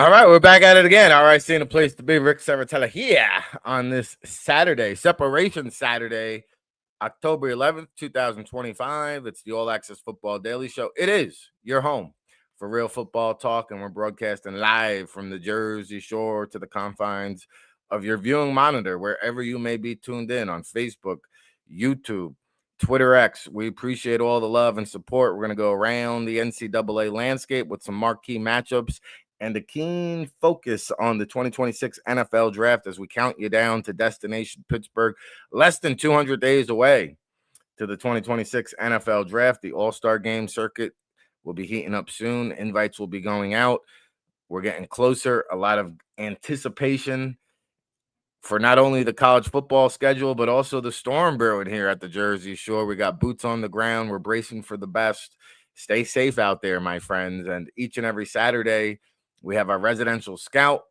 All right, we're back at it again. All right, seeing a place to be. Ric Serritella here on this Saturday, Separation Saturday, October 11th, 2025. It's the All Access Football Daily Show. It is your home for real football talk, and we're broadcasting live from the Jersey Shore to the confines of your viewing monitor, wherever you may be tuned in on Facebook, YouTube, Twitter X. We appreciate all the love and support. We're going to go around the NCAA landscape with some marquee matchups and a keen focus on the 2026 NFL draft as we count you down to destination Pittsburgh. Less than 200 days away to the 2026 NFL draft. The All-Star game circuit will be heating up soon. Invites will be going out. We're getting closer. A lot of anticipation for not only the college football schedule, but also the storm brewing here at the Jersey Shore. We got boots on the ground. We're bracing for the best. Stay safe out there, my friends. And each and every Saturday, we have our residential scout,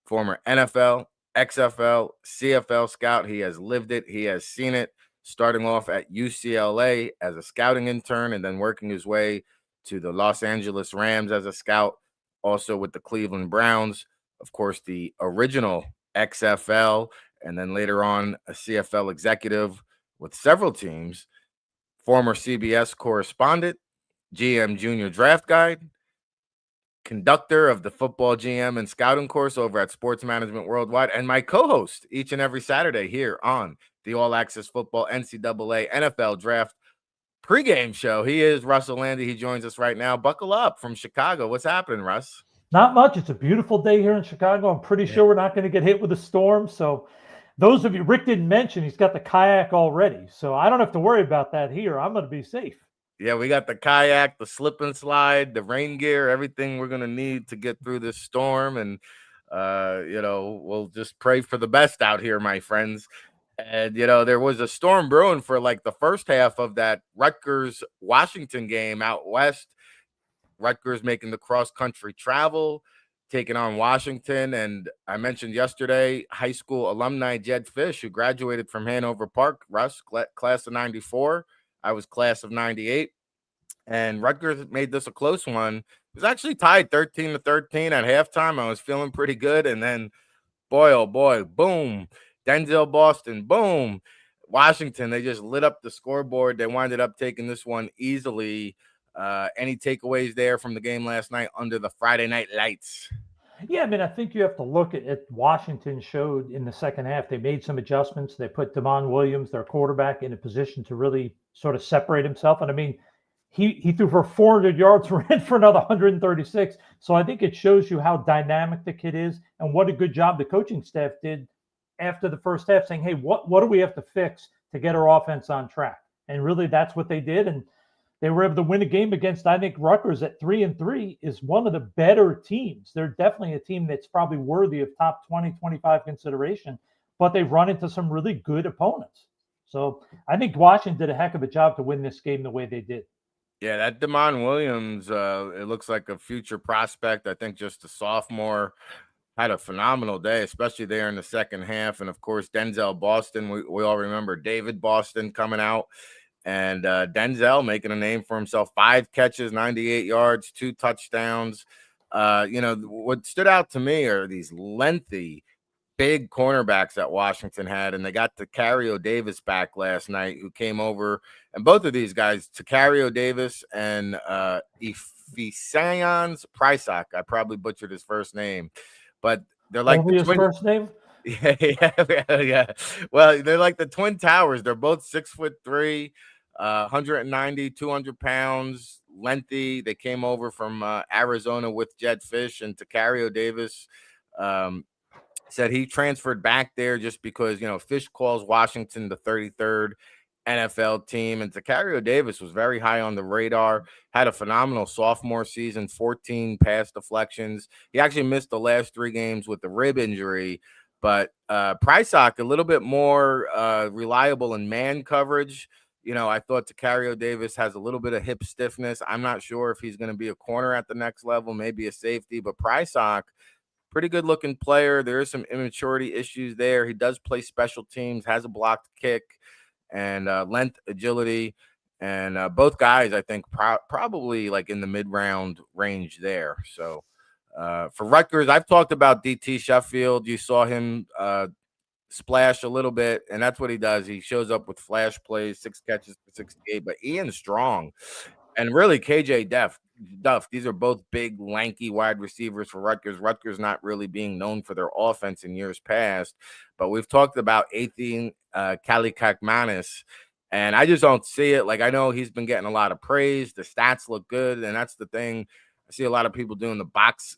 former NFL, XFL, CFL scout. He has lived it. He has seen it, starting off at UCLA as a scouting intern and then working his way to the Los Angeles Rams as a scout, also with the Cleveland Browns. Of course, the original XFL, and then later on a CFL executive with several teams, former CBS correspondent, GM Junior Draft Guide, conductor of the football GM and scouting course over at Sports Management Worldwide, and my co-host each and every Saturday here on the All Access Football NCAA NFL Draft pregame show. He is Russ Lande. He joins us right now. Buckle up from Chicago. What's happening, Russ? Not much. It's a beautiful day here in Chicago. I'm pretty sure we're not going to get hit with a storm. So those of you, Rick didn't mention, he's got the kayak already. So I don't have to worry about that here. I'm going to be safe. Yeah, we got the kayak, the slip and slide, the rain gear, everything we're going to need to get through this storm. And, we'll just pray for the best out here, my friends. And, there was a storm brewing for like the first half of that Rutgers-Washington game out west. Rutgers making the cross-country travel, taking on Washington. And I mentioned yesterday, high school alumni Jed Fish, who graduated from Hanover Park, Russ, class of 94. I was class of 98. And Rutgers made this a close one. It was actually tied 13-13 at halftime. I was feeling pretty good. And then, boy, oh boy, boom. Denzel Boston, boom. Washington, they just lit up the scoreboard. They winded up taking this one easily. Any takeaways there from the game last night under the Friday night lights? Yeah, I mean, I think you have to look at Washington showed in the second half. They made some adjustments. They put Damon Williams, their quarterback, in a position to really sort of separate himself. And I mean, he threw for 400 yards, ran for another 136. So I think it shows you how dynamic the kid is and what a good job the coaching staff did after the first half, saying, hey, what do we have to fix to get our offense on track? And really that's what they did. And they were able to win a game against, I think, Rutgers at 3-3 is one of the better teams. They're definitely a team that's probably worthy of top 20, 25 consideration, but they've run into some really good opponents. So I think Washington did a heck of a job to win this game the way they did. Yeah, that Damon Williams, it looks like a future prospect. I think just a sophomore, had a phenomenal day, especially there in the second half. And, of course, Denzel Boston, we all remember David Boston coming out. And Denzel making a name for himself, 5 catches, 98 yards, 2 touchdowns. What stood out to me are these lengthy, big cornerbacks that Washington had, and they got Tacario Davis back last night, who came over. And both of these guys, Tacario Davis and Ifeanyi Prysock, I probably butchered his first name, but they're like his first name. Yeah. Well, they're like the Twin Towers. They're both 6'3", 190, 200 pounds, lengthy. They came over from Arizona with Jed Fish, and Tacario Davis said he transferred back there just because, Fish calls Washington the 33rd NFL team. And Tacario Davis was very high on the radar, had a phenomenal sophomore season, 14 pass deflections. He actually missed the last 3 games with the rib injury. But Prysock, a little bit more reliable in man coverage. I thought Tacario Davis has a little bit of hip stiffness. I'm not sure if he's going to be a corner at the next level, maybe a safety. But Prysock, pretty good-looking player. There is some immaturity issues there. He does play special teams, has a blocked kick, and length, agility. And both guys, I think, probably like in the mid-round range there. So For Rutgers, I've talked about DT Sheffield. You saw him splash a little bit, and that's what he does. He shows up with flash plays, 6 catches for 68. But Ian Strong and really KJ Duff, these are both big, lanky wide receivers for Rutgers. Rutgers not really being known for their offense in years past, but we've talked about Athan Kalikakmanis, and I just don't see it. Like, I know he's been getting a lot of praise. The stats look good, and that's the thing. I see a lot of people doing the box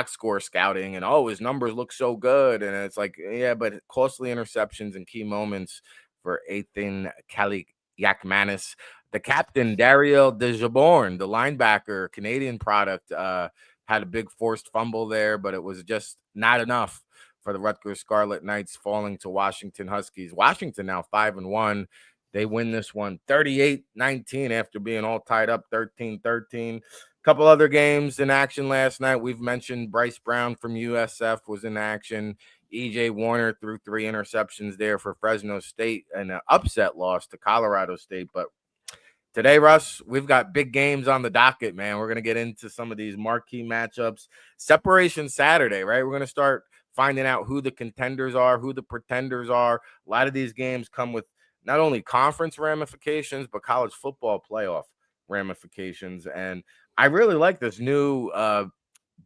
score scouting, and his numbers look so good, and it's like, yeah, but costly interceptions and key moments for Athan Kalikakmanis. The captain, Dario DeJaborn, the linebacker, Canadian product, had a big forced fumble there, but it was just not enough for the Rutgers Scarlet Knights, falling to Washington Huskies. Washington now 5-1. They win this one 38-19 after being all tied up 13-13. Couple other games in action last night. We've mentioned Bryce Brown from USF was in action. EJ Warner threw 3 interceptions there for Fresno State, and an upset loss to Colorado State. But today, Russ, we've got big games on the docket, man. We're going to get into some of these marquee matchups. Separation Saturday, right? We're going to start finding out who the contenders are, who the pretenders are. A lot of these games come with not only conference ramifications, but college football playoff ramifications. And I really like this new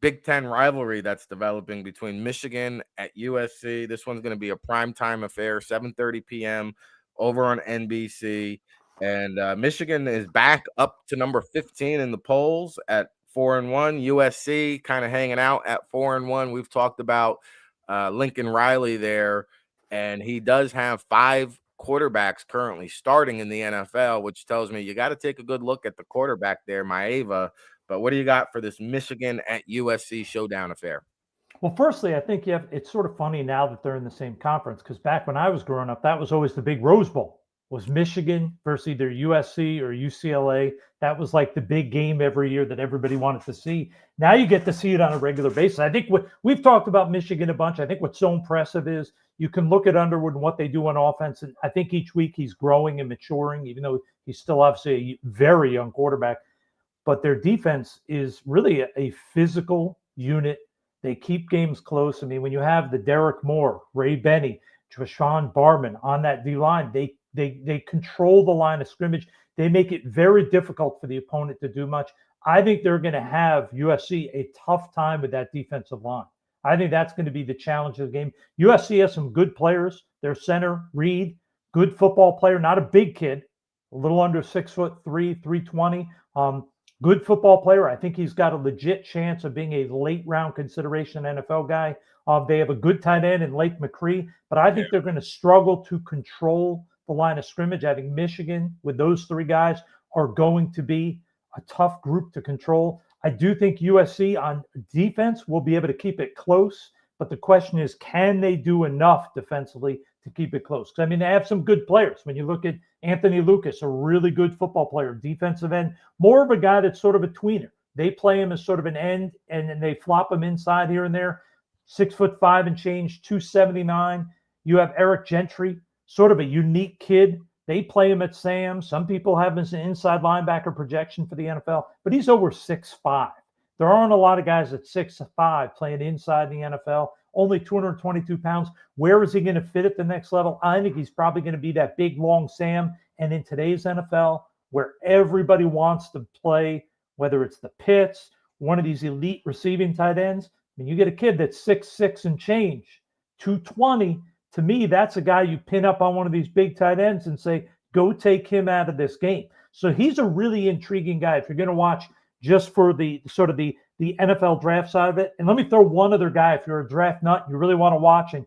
Big Ten rivalry that's developing between Michigan at USC. This one's going to be a primetime affair, 7:30 p.m. over on NBC. And Michigan is back up to number 15 in the polls at 4-1. USC kind of hanging out at 4-1. We've talked about Lincoln Riley there, and he does have 5 quarterbacks currently starting in the NFL, which tells me you got to take a good look at the quarterback there, Maeva. But what do you got for this Michigan at USC showdown affair? Well, firstly, I think it's sort of funny now that they're in the same conference, because back when I was growing up, that was always the big Rose Bowl. Was Michigan versus either USC or UCLA. That was like the big game every year that everybody wanted to see. Now you get to see it on a regular basis. I think we've talked about Michigan a bunch. I think what's so impressive is you can look at Underwood and what they do on offense, and I think each week he's growing and maturing, even though he's still obviously a very young quarterback. But their defense is really a physical unit. They keep games close. I mean, when you have the Derek Moore, Ray Benny, Trashawn Barman on that D-line, they control the line of scrimmage. They make it very difficult for the opponent to do much. I think they're going to have USC a tough time with that defensive line. I think that's going to be the challenge of the game. USC has some good players. Their center, Reed, good football player, not a big kid, a little under 6'3", 320. Good football player. I think he's got a legit chance of being a late round consideration NFL guy. They have a good tight end in Lake McCree, but I think they're going to struggle to control the line of scrimmage. I think Michigan, with those 3 guys, are going to be a tough group to control. I do think USC on defense will be able to keep it close, but the question is, can they do enough defensively to keep it close? Because, I mean, they have some good players. When you look at Anthony Lucas, a really good football player, defensive end, more of a guy that's sort of a tweener. They play him as sort of an end, and then they flop him inside here and there. 6'5" and change, 279. You have Eric Gentry, sort of a unique kid. They play him at Sam. Some people have him as an inside linebacker projection for the NFL, but he's over 6'5". There aren't a lot of guys at 6'5" playing inside the NFL, only 222 pounds. Where is he going to fit at the next level? I think he's probably going to be that big, long Sam. And in today's NFL, where everybody wants to play, whether it's the Pitts, one of these elite receiving tight ends, I mean, you get a kid that's 6'6" and change, 220. To me, that's a guy you pin up on one of these big tight ends and say, go take him out of this game. So he's a really intriguing guy if you're going to watch just for the sort of the NFL draft side of it. And let me throw one other guy. If you're a draft nut, you really want to watch and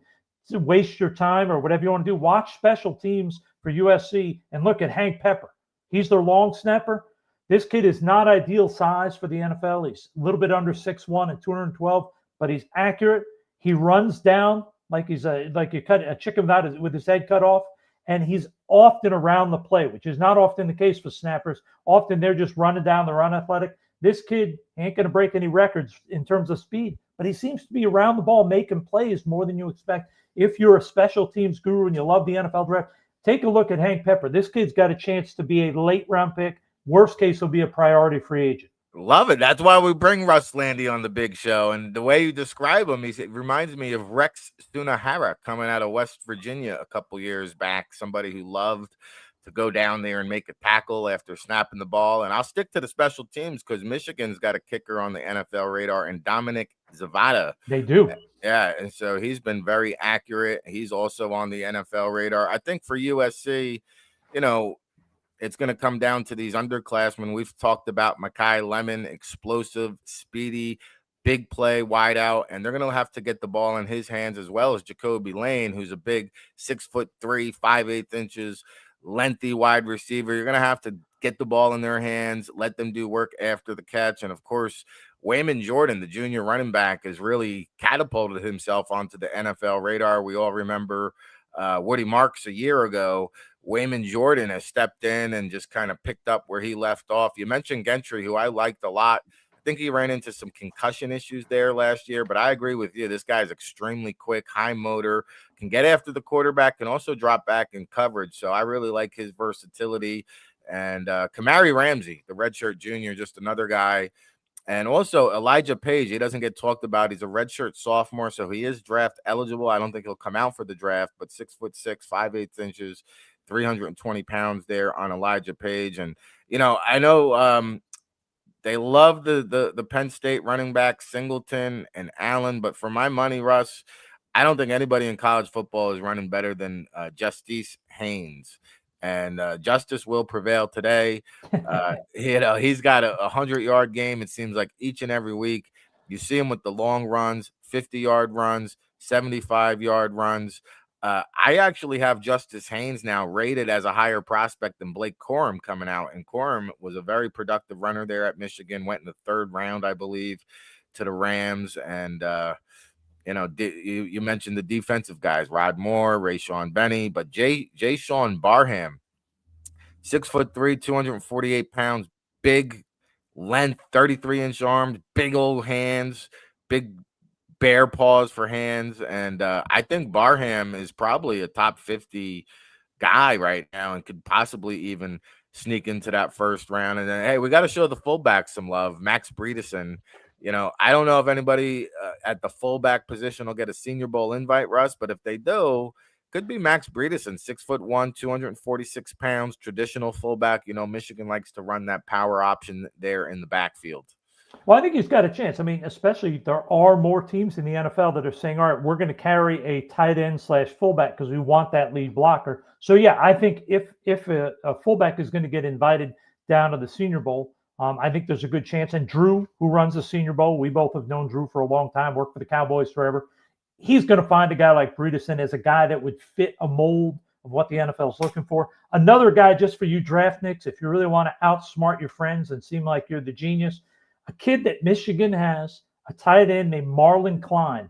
waste your time or whatever you want to do, watch special teams for USC and look at Hank Pepper. He's their long snapper. This kid is not ideal size for the NFL. He's a little bit under 6'1" and 212, but he's accurate. He runs down like he's like you cut a chicken with his head cut off, and he's often around the play, which is not often the case for snappers. Often they're just running down, they're unathletic. This kid ain't going to break any records in terms of speed, but he seems to be around the ball making plays more than you expect. If you're a special teams guru and you love the NFL draft, take a look at Hank Pepper. This kid's got a chance to be a late round pick. Worst case, he'll be a priority free agent. Love it. That's why we bring Russ Lande on the big show. And the way you describe him, it reminds me of Rex Sunahara coming out of West Virginia a couple years back. Somebody who loved to go down there and make a tackle after snapping the ball. And I'll stick to the special teams because Michigan's got a kicker on the NFL radar, and Dominic Zavada. They do. Yeah, and so he's been very accurate. He's also on the NFL radar. I think for USC, you know, it's going to come down to these underclassmen. We've talked about Makai Lemon, explosive, speedy, big play, wide out, and they're going to have to get the ball in his hands as well as Jacoby Lane, who's a big 6'3", 5/8 inches, lengthy wide receiver. You're going to have to get the ball in their hands, let them do work after the catch. And of course, Wayman Jordan, the junior running back, has really catapulted himself onto the NFL radar. We all remember Woody Marks a year ago. Wayman Jordan has stepped in and just kind of picked up where he left off. You mentioned Gentry, who I liked a lot. I think he ran into some concussion issues there last year, but I agree with you. This guy's extremely quick, high motor, can get after the quarterback, can also drop back in coverage. So I really like his versatility. And Kamari Ramsey, the redshirt junior, just another guy. And also Elijah Page, he doesn't get talked about. He's a redshirt sophomore, so he is draft eligible. I don't think he'll come out for the draft, but 6'6", 5/8 inches, 320 pounds there on Elijah Page. And, you know, I know they love the Penn State running back Singleton and Allen, but for my money, Russ, I don't think anybody in college football is running better than Justice Haynes. And justice will prevail today. You know, he's got a 100-yard game, it seems like, each and every week. You see him with the long runs, 50-yard runs, 75-yard runs. I actually have Justice Haynes now rated as a higher prospect than Blake Corum coming out. And Corum was a very productive runner there at Michigan, went in the 3rd round, I believe, to the Rams. And, you know, you mentioned the defensive guys, Rod Moore, Rayshawn Benny, but Jay Sean Barham, 6'3", 248 pounds, big length, 33-inch arms, big old hands, big bear paws for hands. And I think Barham is probably a top 50 guy right now and could possibly even sneak into that 1st round. And then, hey, we got to show the fullback some love. Max Bredeson. You know, I don't know if anybody at the fullback position will get a Senior Bowl invite, Russ, but if they do, could be Max Bredeson, 6'1", 246 pounds, traditional fullback. You know, Michigan likes to run that power option there in the backfield. Well, I think he's got a chance. I mean, especially there are more teams in the NFL that are saying, all right, we're going to carry a tight end / fullback because we want that lead blocker. So, yeah, I think if a fullback is going to get invited down to the Senior Bowl, I think there's a good chance. And Drew, who runs the Senior Bowl, we both have known Drew for a long time, worked for the Cowboys forever. He's going to find a guy like Bredeson as a guy that would fit a mold of what the NFL is looking for. Another guy, just for you draft nicks, if you really want to outsmart your friends and seem like you're the genius, a kid that Michigan has, a tight end named Marlon Klein.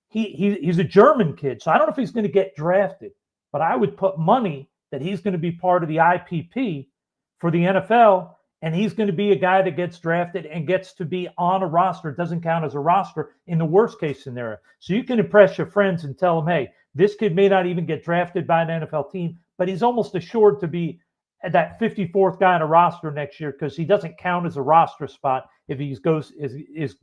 He's a German kid, so I don't know if he's going to get drafted, but I would put money that he's going to be part of the IPP for the NFL, and he's going to be a guy that gets drafted and gets to be on a roster. It doesn't count as a roster in the worst case scenario. So you can impress your friends and tell them, hey, this kid may not even get drafted by an NFL team, but he's almost assured to be that 54th guy on a roster next year because he doesn't count as a roster spot if he is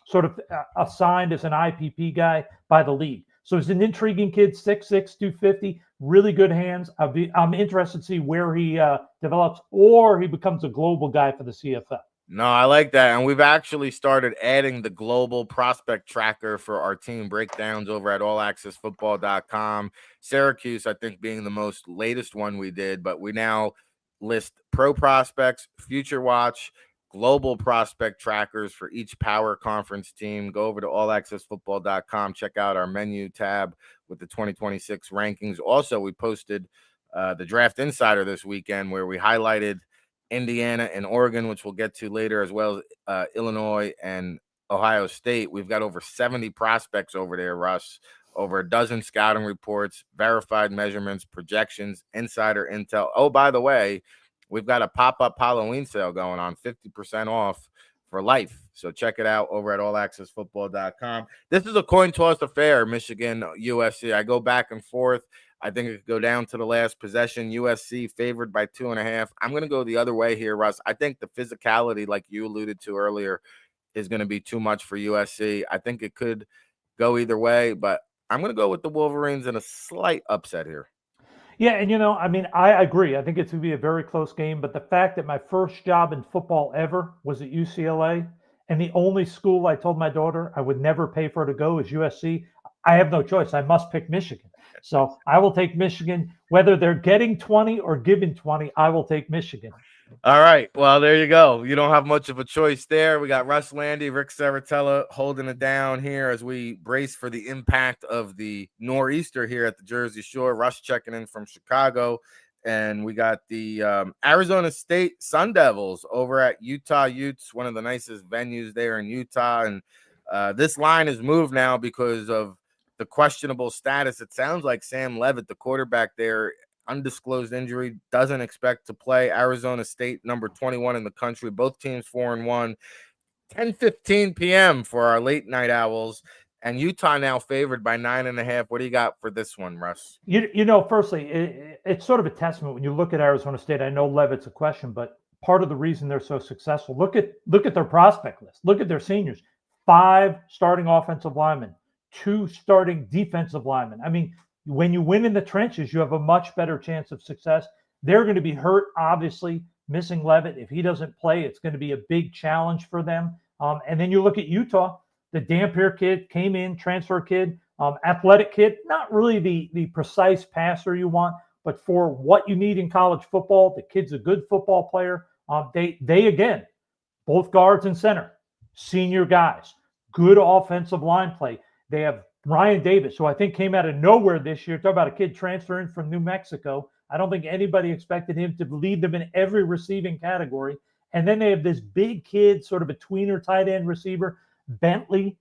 sort of assigned as an IPP guy by the league. So he's an intriguing kid, 6'6", 250, really good hands. I'm interested to see where he develops or he becomes a global guy for the CFL. No, I like that. And we've actually started adding the global prospect tracker for our team breakdowns over at allaccessfootball.com. Syracuse, I think, being the most latest one we did, but we now list pro prospects, future watch, global prospect trackers for each power conference team. Go over to allaccessfootball.com, check out our menu tab with the 2026 rankings. Also, we posted the Draft Insider this weekend where we highlighted Indiana and Oregon, which we'll get to later, as well as Illinois and Ohio State. We've got over 70 prospects over there, Russ, over a dozen scouting reports, verified measurements, projections, insider intel. Oh, by the way, we've got a pop-up Halloween sale going on, 50% off for life. So check it out over at allaccessfootball.com. This is a coin toss affair, Michigan, USC. I go back and forth. I think it could go down to the last possession. USC favored by 2.5. I'm going to go the other way here, Russ. I think the physicality, like you alluded to earlier, is going to be too much for USC. I think it could go either way, but I'm going to go with the Wolverines in a slight upset here. Yeah, and I mean, I agree. I think it's going to be a very close game. But the fact that my first job in football ever was at UCLA, and the only school I told my daughter I would never pay for her to go is USC, I have no choice. I must pick Michigan. So I will take Michigan. Whether they're getting 20 or giving 20, I will take Michigan. All right. Well, there you go. You don't have much of a choice there. We got Russ Lande, Ric Serritella holding it down here as we brace for the impact of the nor'easter here at the Jersey Shore. Russ checking in from Chicago. And we got the Arizona State Sun Devils over at Utah Utes, one of the nicest venues there in Utah. And this line is moved now because of the questionable status. It sounds like Sam Levitt, the quarterback there, undisclosed injury, doesn't expect to play. Arizona State, number 21 in the country, both teams 4-1. 10:15 p.m. for our late night owls, and Utah now favored by 9.5. What do you got for this one, Russ? Firstly, it's sort of a testament when you look at Arizona State. I know Levitt's a question, but part of the reason they're so successful, look at their prospect list. Look at their seniors. 5 starting offensive linemen, 2 starting defensive linemen. I mean, when you win in the trenches, you have a much better chance of success. They're going to be hurt, obviously, missing Levitt. If he doesn't play, it's going to be a big challenge for them. And then you look at Utah, the Dampier kid came in, transfer kid, athletic kid, not really the precise passer you want, but for what you need in college football, the kid's a good football player. They again, both guards and center, senior guys, good offensive line play. They have Ryan Davis, who I think came out of nowhere this year. Talk about a kid transferring from New Mexico. I don't think anybody expected him to lead them in every receiving category. And then they have this big kid, sort of a tweener tight end receiver, Bentley,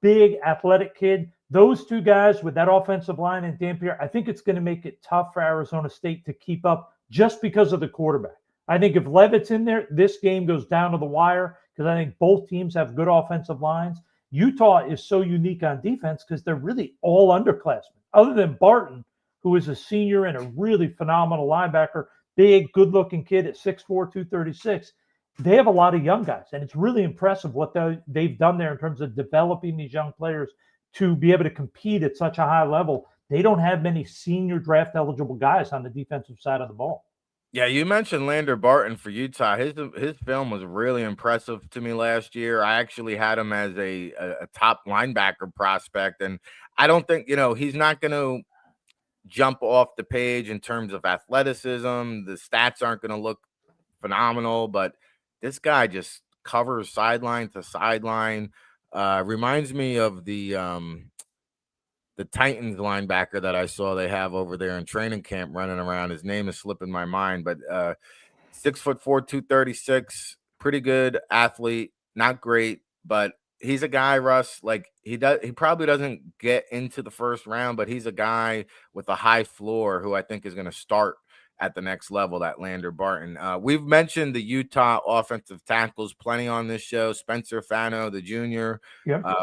big athletic kid. Those 2 guys with that offensive line and Dampier, I think it's going to make it tough for Arizona State to keep up just because of the quarterback. I think if Levitt's in there, this game goes down to the wire because I think both teams have good offensive lines. Utah is so unique on defense because they're really all underclassmen, other than Barton, who is a senior and a really phenomenal linebacker, big, good-looking kid at 6'4", 236. They have a lot of young guys, and it's really impressive what they've done there in terms of developing these young players to be able to compete at such a high level. They don't have many senior draft-eligible guys on the defensive side of the ball. Yeah, you mentioned Lander Barton for Utah. His film was really impressive to me last year. I actually had him as a top linebacker prospect, and I don't think he's not going to jump off the page in terms of athleticism. The stats aren't going to look phenomenal, but this guy just covers sideline to sideline. Reminds me of the Titans linebacker that I saw they have over there in training camp running around. His name is slipping my mind, but 6'4", 236, pretty good athlete, not great, but he's a guy, Russ, like he probably doesn't get into the first round, but he's a guy with a high floor who I think is going to start at the next level, that Lander Barton. We've mentioned the Utah offensive tackles plenty on this show. Spencer Fano, the junior,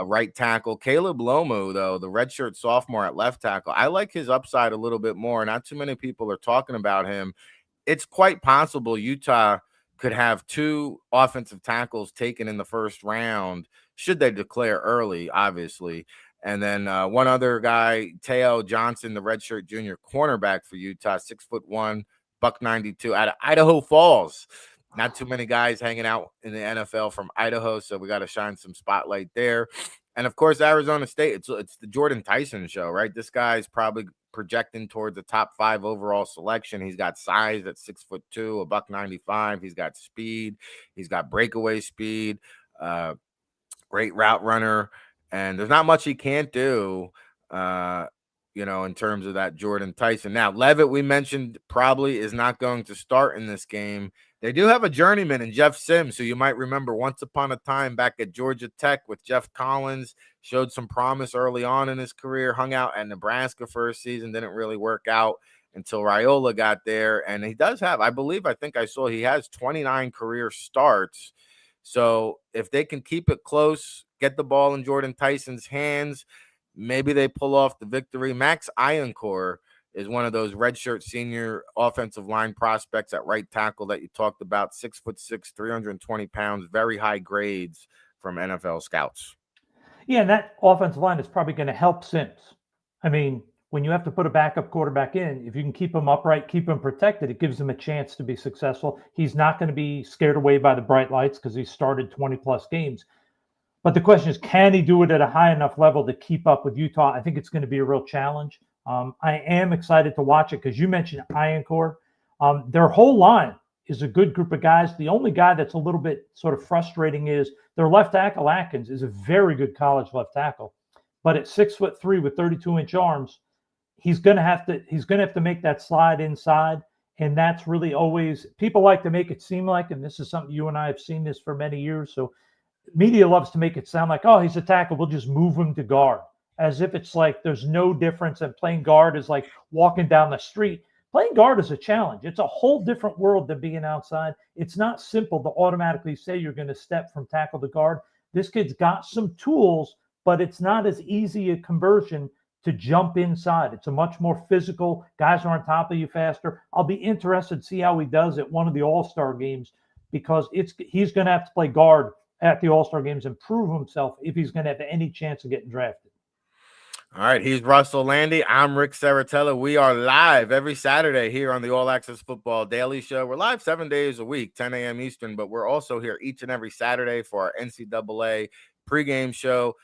right tackle. Caleb Lomu, though, the redshirt sophomore at left tackle. I like his upside a little bit more. Not too many people are talking about him. It's quite possible Utah could have 2 offensive tackles taken in the first round, should they declare early, obviously. And then one other guy, Teo Johnson, the redshirt junior cornerback for Utah, 6'1", $192 out of Idaho Falls. Not too many guys hanging out in the NFL from Idaho, so we got to shine some spotlight there. And of course, Arizona State. It's the Jordan Tyson show, right? This guy's probably projecting towards the top 5 overall selection. He's got size at 6'2", $195. He's got speed. He's got breakaway speed. Great route runner. And there's not much he can't do, in terms of that Jordan Tyson. Now, Levitt, we mentioned, probably is not going to start in this game. They do have a journeyman in Jeff Sims, who you might remember once upon a time back at Georgia Tech with Jeff Collins, showed some promise early on in his career, hung out at Nebraska for a season, didn't really work out until Raiola got there. And he does have, I think I saw he has 29 career starts. So if they can keep it close, get the ball in Jordan Tyson's hands, maybe they pull off the victory. Max Ironcore is one of those redshirt senior offensive line prospects at right tackle that you talked about. 6'6", 320 pounds, very high grades from NFL scouts. Yeah, and that offensive line is probably going to help Sims. I mean, when you have to put a backup quarterback in, if you can keep him upright, keep him protected, it gives him a chance to be successful. He's not going to be scared away by the bright lights because he started 20-plus games. But the question is, can he do it at a high enough level to keep up with Utah? I think it's going to be a real challenge. I am excited to watch it because you mentioned Iron Core. Their whole line is a good group of guys. The only guy that's a little bit sort of frustrating is their left tackle, Atkins, is a very good college left tackle. But at 6'3" with 32-inch arms, he's going to have to make that slide inside. And that's really always, people like to make it seem like, and this is something you and I have seen this for many years. So media loves to make it sound like, oh, he's a tackle, we'll just move him to guard, as if it's like there's no difference, and playing guard is like walking down the street. Playing guard is a challenge. It's a whole different world than being outside. It's not simple to automatically say you're going to step from tackle to guard. This kid's got some tools, but it's not as easy a conversion to jump inside. It's a much more physical, guys are on top of you faster. I'll be interested to see how he does at one of the All-Star games, because he's going to have to play guard at the All-Star games and prove himself if he's going to have any chance of getting drafted. All right, he's Russ Lande. I'm Ric Serritella. We are live every Saturday here on the All Access Football Daily Show. We're live 7 days a week, 10 a.m. Eastern, but we're also here each and every Saturday for our NCAA pregame show,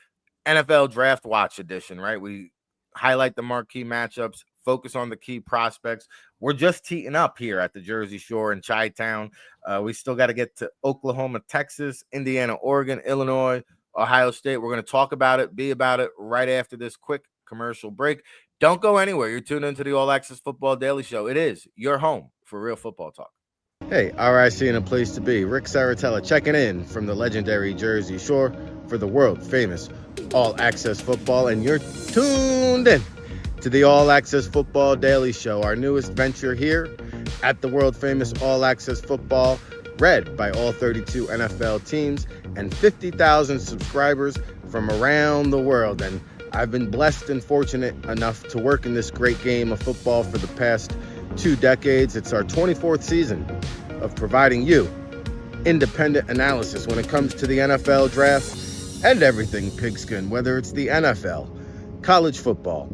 NFL Draft Watch edition, right? We highlight the marquee matchups, focus on the key prospects. We're just teeing up here at the Jersey Shore in Chi-Town. We still got to get to Oklahoma, Texas, Indiana, Oregon, Illinois, Ohio State. We're going to talk about it, be about it right after this quick commercial break. Don't go anywhere. You're tuned into the All Access Football Daily Show. It is your home for real football talk. Hey, RIC in a place to be. Ric Serritella checking in from the legendary Jersey Shore for the world famous All Access Football, and you're tuned in to the All Access Football Daily Show, our newest venture here at the world famous All Access Football, read by all 32 NFL teams and 50,000 subscribers from around the world. And I've been blessed and fortunate enough to work in this great game of football for the past 2 decades. It's our 24th season of providing you independent analysis when it comes to the NFL draft and everything pigskin, whether it's the NFL, college football,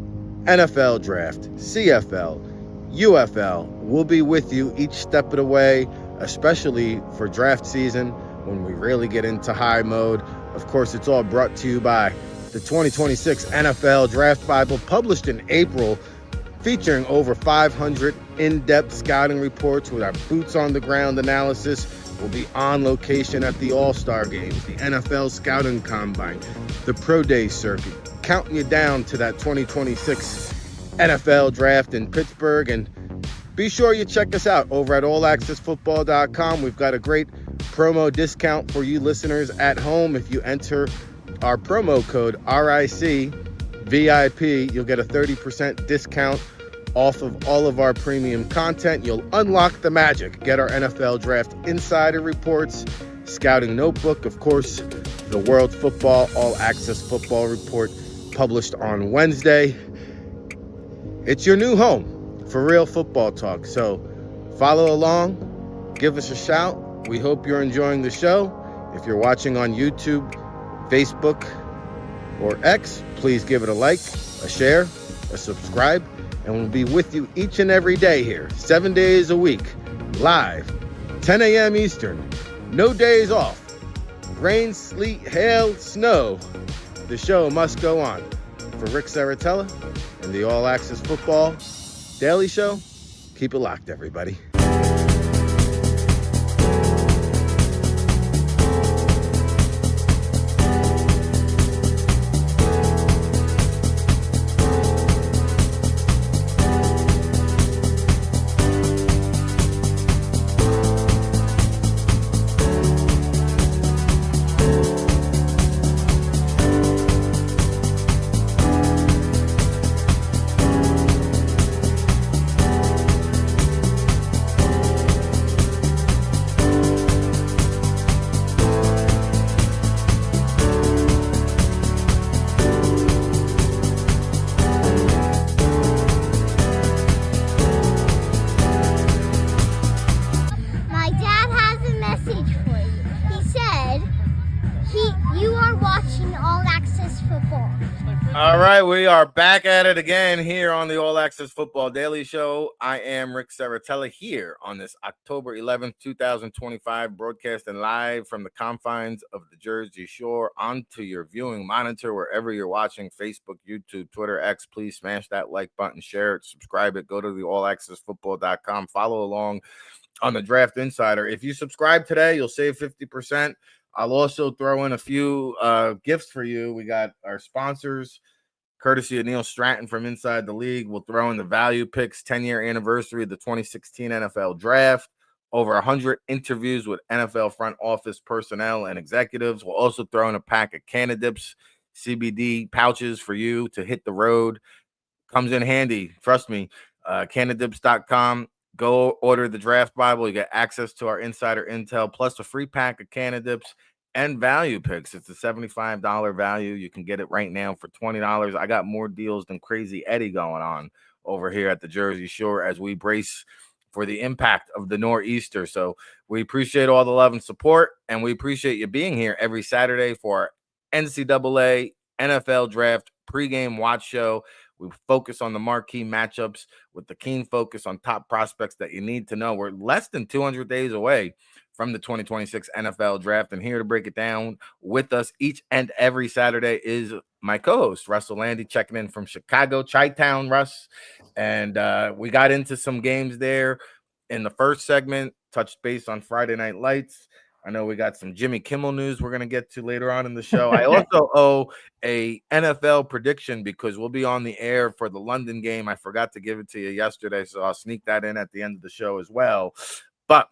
NFL draft, CFL, UFL. We'll be with you each step of the way, especially for draft season when we really get into high mode. Of course, it's all brought to you by the 2026 NFL Draft Bible, published in April, featuring over 500 in-depth scouting reports with our boots-on-the-ground analysis. We'll be on location at the All-Star Games, the NFL Scouting Combine, the Pro Day Circuit, counting you down to that 2026 NFL Draft in Pittsburgh. And be sure you check us out over at allaccessfootball.com. We've got a great promo discount for you listeners at home. If you enter our promo code RICVIP, you'll get a 30% discount off of all of our premium content. You'll unlock the magic. Get our NFL Draft Insider Reports, Scouting Notebook, of course, the World Football All Access Football Report, published on Wednesday. It's your new home for real football talk. So follow along, give us a shout. We hope you're enjoying the show. If you're watching on YouTube, Facebook, or X, please give it a like, a share, a subscribe, and we'll be with you each and every day here, 7 days a week, live, 10 a.m. Eastern, no days off. Rain, sleet, hail, snow, the show must go on. For Ric Serritella and the All Access Football Daily Show, keep it locked, everybody. All right, we are back at it again here on the All Access Football Daily Show. I am Ric Serritella here on this October 11th, 2025, broadcasting live from the confines of the Jersey Shore onto your viewing monitor, wherever you're watching, Facebook, YouTube, Twitter, X. Please smash that like button, share it, subscribe it, go to the allaccessfootball.com, follow along on the Draft Insider. If you subscribe today, you'll save 50%. I'll also throw in a few gifts for you. We got our sponsors, courtesy of Neil Stratton from Inside the League. We'll throw in the value picks, 10-year anniversary of the 2016 NFL Draft, over 100 interviews with NFL front office personnel and executives. We'll also throw in a pack of Canadips CBD pouches for you to hit the road. Comes in handy, trust me. Canadips.com. Go order the Draft Bible. You get access to our insider intel, plus a free pack of Canadips and value picks. It's a $75 value. You can get it right now for $20. I got more deals than Crazy Eddie going on over here at the Jersey Shore as we brace for the impact of the Nor'easter. So we appreciate all the love and support, and we appreciate you being here every Saturday for our NCAA NFL Draft pregame watch show. We focus on the marquee matchups with the keen focus on top prospects that you need to know. We're less than 200 days away from the 2026 NFL Draft, and here to break it down with us each and every Saturday is my co-host, Russ Lande, checking in from Chicago, Chi-Town, Russ. And we got into some games there in the first segment, touched base on Friday Night Lights. I know we got some Jimmy Kimmel news we're going to get to later on in the show. I also owe a NFL prediction because we'll be on the air for the London game. I forgot to give it to you yesterday, so I'll sneak that in at the end of the show as well. But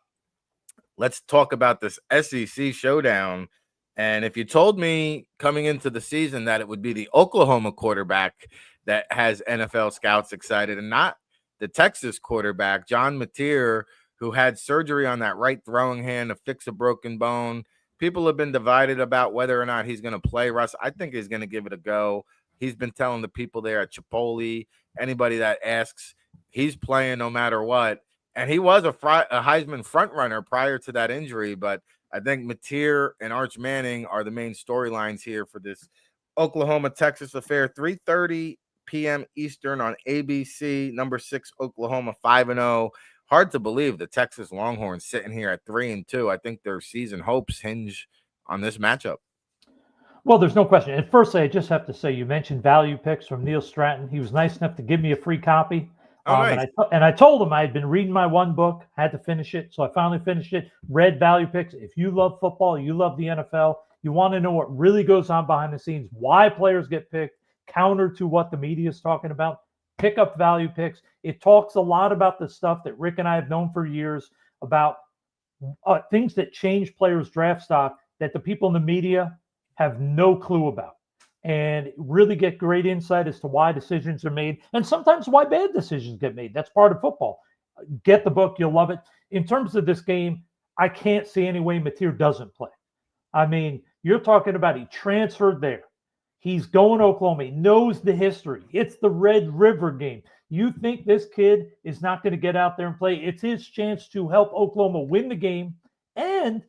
let's talk about this SEC showdown. And if you told me coming into the season that it would be the Oklahoma quarterback that has NFL scouts excited and not the Texas quarterback, John Mateer, who had surgery on that right throwing hand to fix a broken bone. People have been divided about whether or not he's going to play, Russ. I think he's going to give it a go. He's been telling the people there at Chipotle, anybody that asks, he's playing no matter what. And he was a Heisman frontrunner prior to that injury, but I think Mateer and Arch Manning are the main storylines here for this Oklahoma-Texas affair. 3:30 p.m. Eastern on ABC, number 6 Oklahoma, 5-0. Hard to believe the Texas Longhorns sitting here at 3-2. I think their season hopes hinge on this matchup. Well, there's no question. And firstly, I just have to say, you mentioned value picks from Neil Stratton. He was nice enough to give me a free copy. Nice. And I told him I had been reading my one book, had to finish it. So I finally finished it, read value picks. If you love football, you love the NFL, you want to know what really goes on behind the scenes, why players get picked, counter to what the media is talking about, pick up value picks. It talks a lot about the stuff that Rick and I have known for years about things that change players' draft stock that the people in the media have no clue about, and really get great insight as to why decisions are made and sometimes why bad decisions get made. That's part of football. Get the book. You'll love it. In terms of this game, I can't see any way Mateer doesn't play. I mean, you're talking about he transferred there. He's going to Oklahoma. He knows the history. It's the Red River game. You think this kid is not going to get out there and play? It's his chance to help Oklahoma win the game, and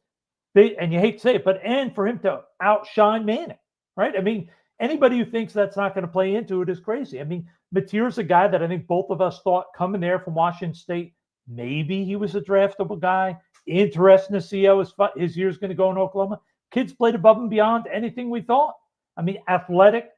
you hate to say it, and for him to outshine Manning, right? I mean, anybody who thinks that's not going to play into it is crazy. I mean, Mateer's a guy that I think both of us thought coming there from Washington State, maybe he was a draftable guy. Interesting to see how his year's going to go in Oklahoma. Kid's played above and beyond anything we thought. I mean, athletic,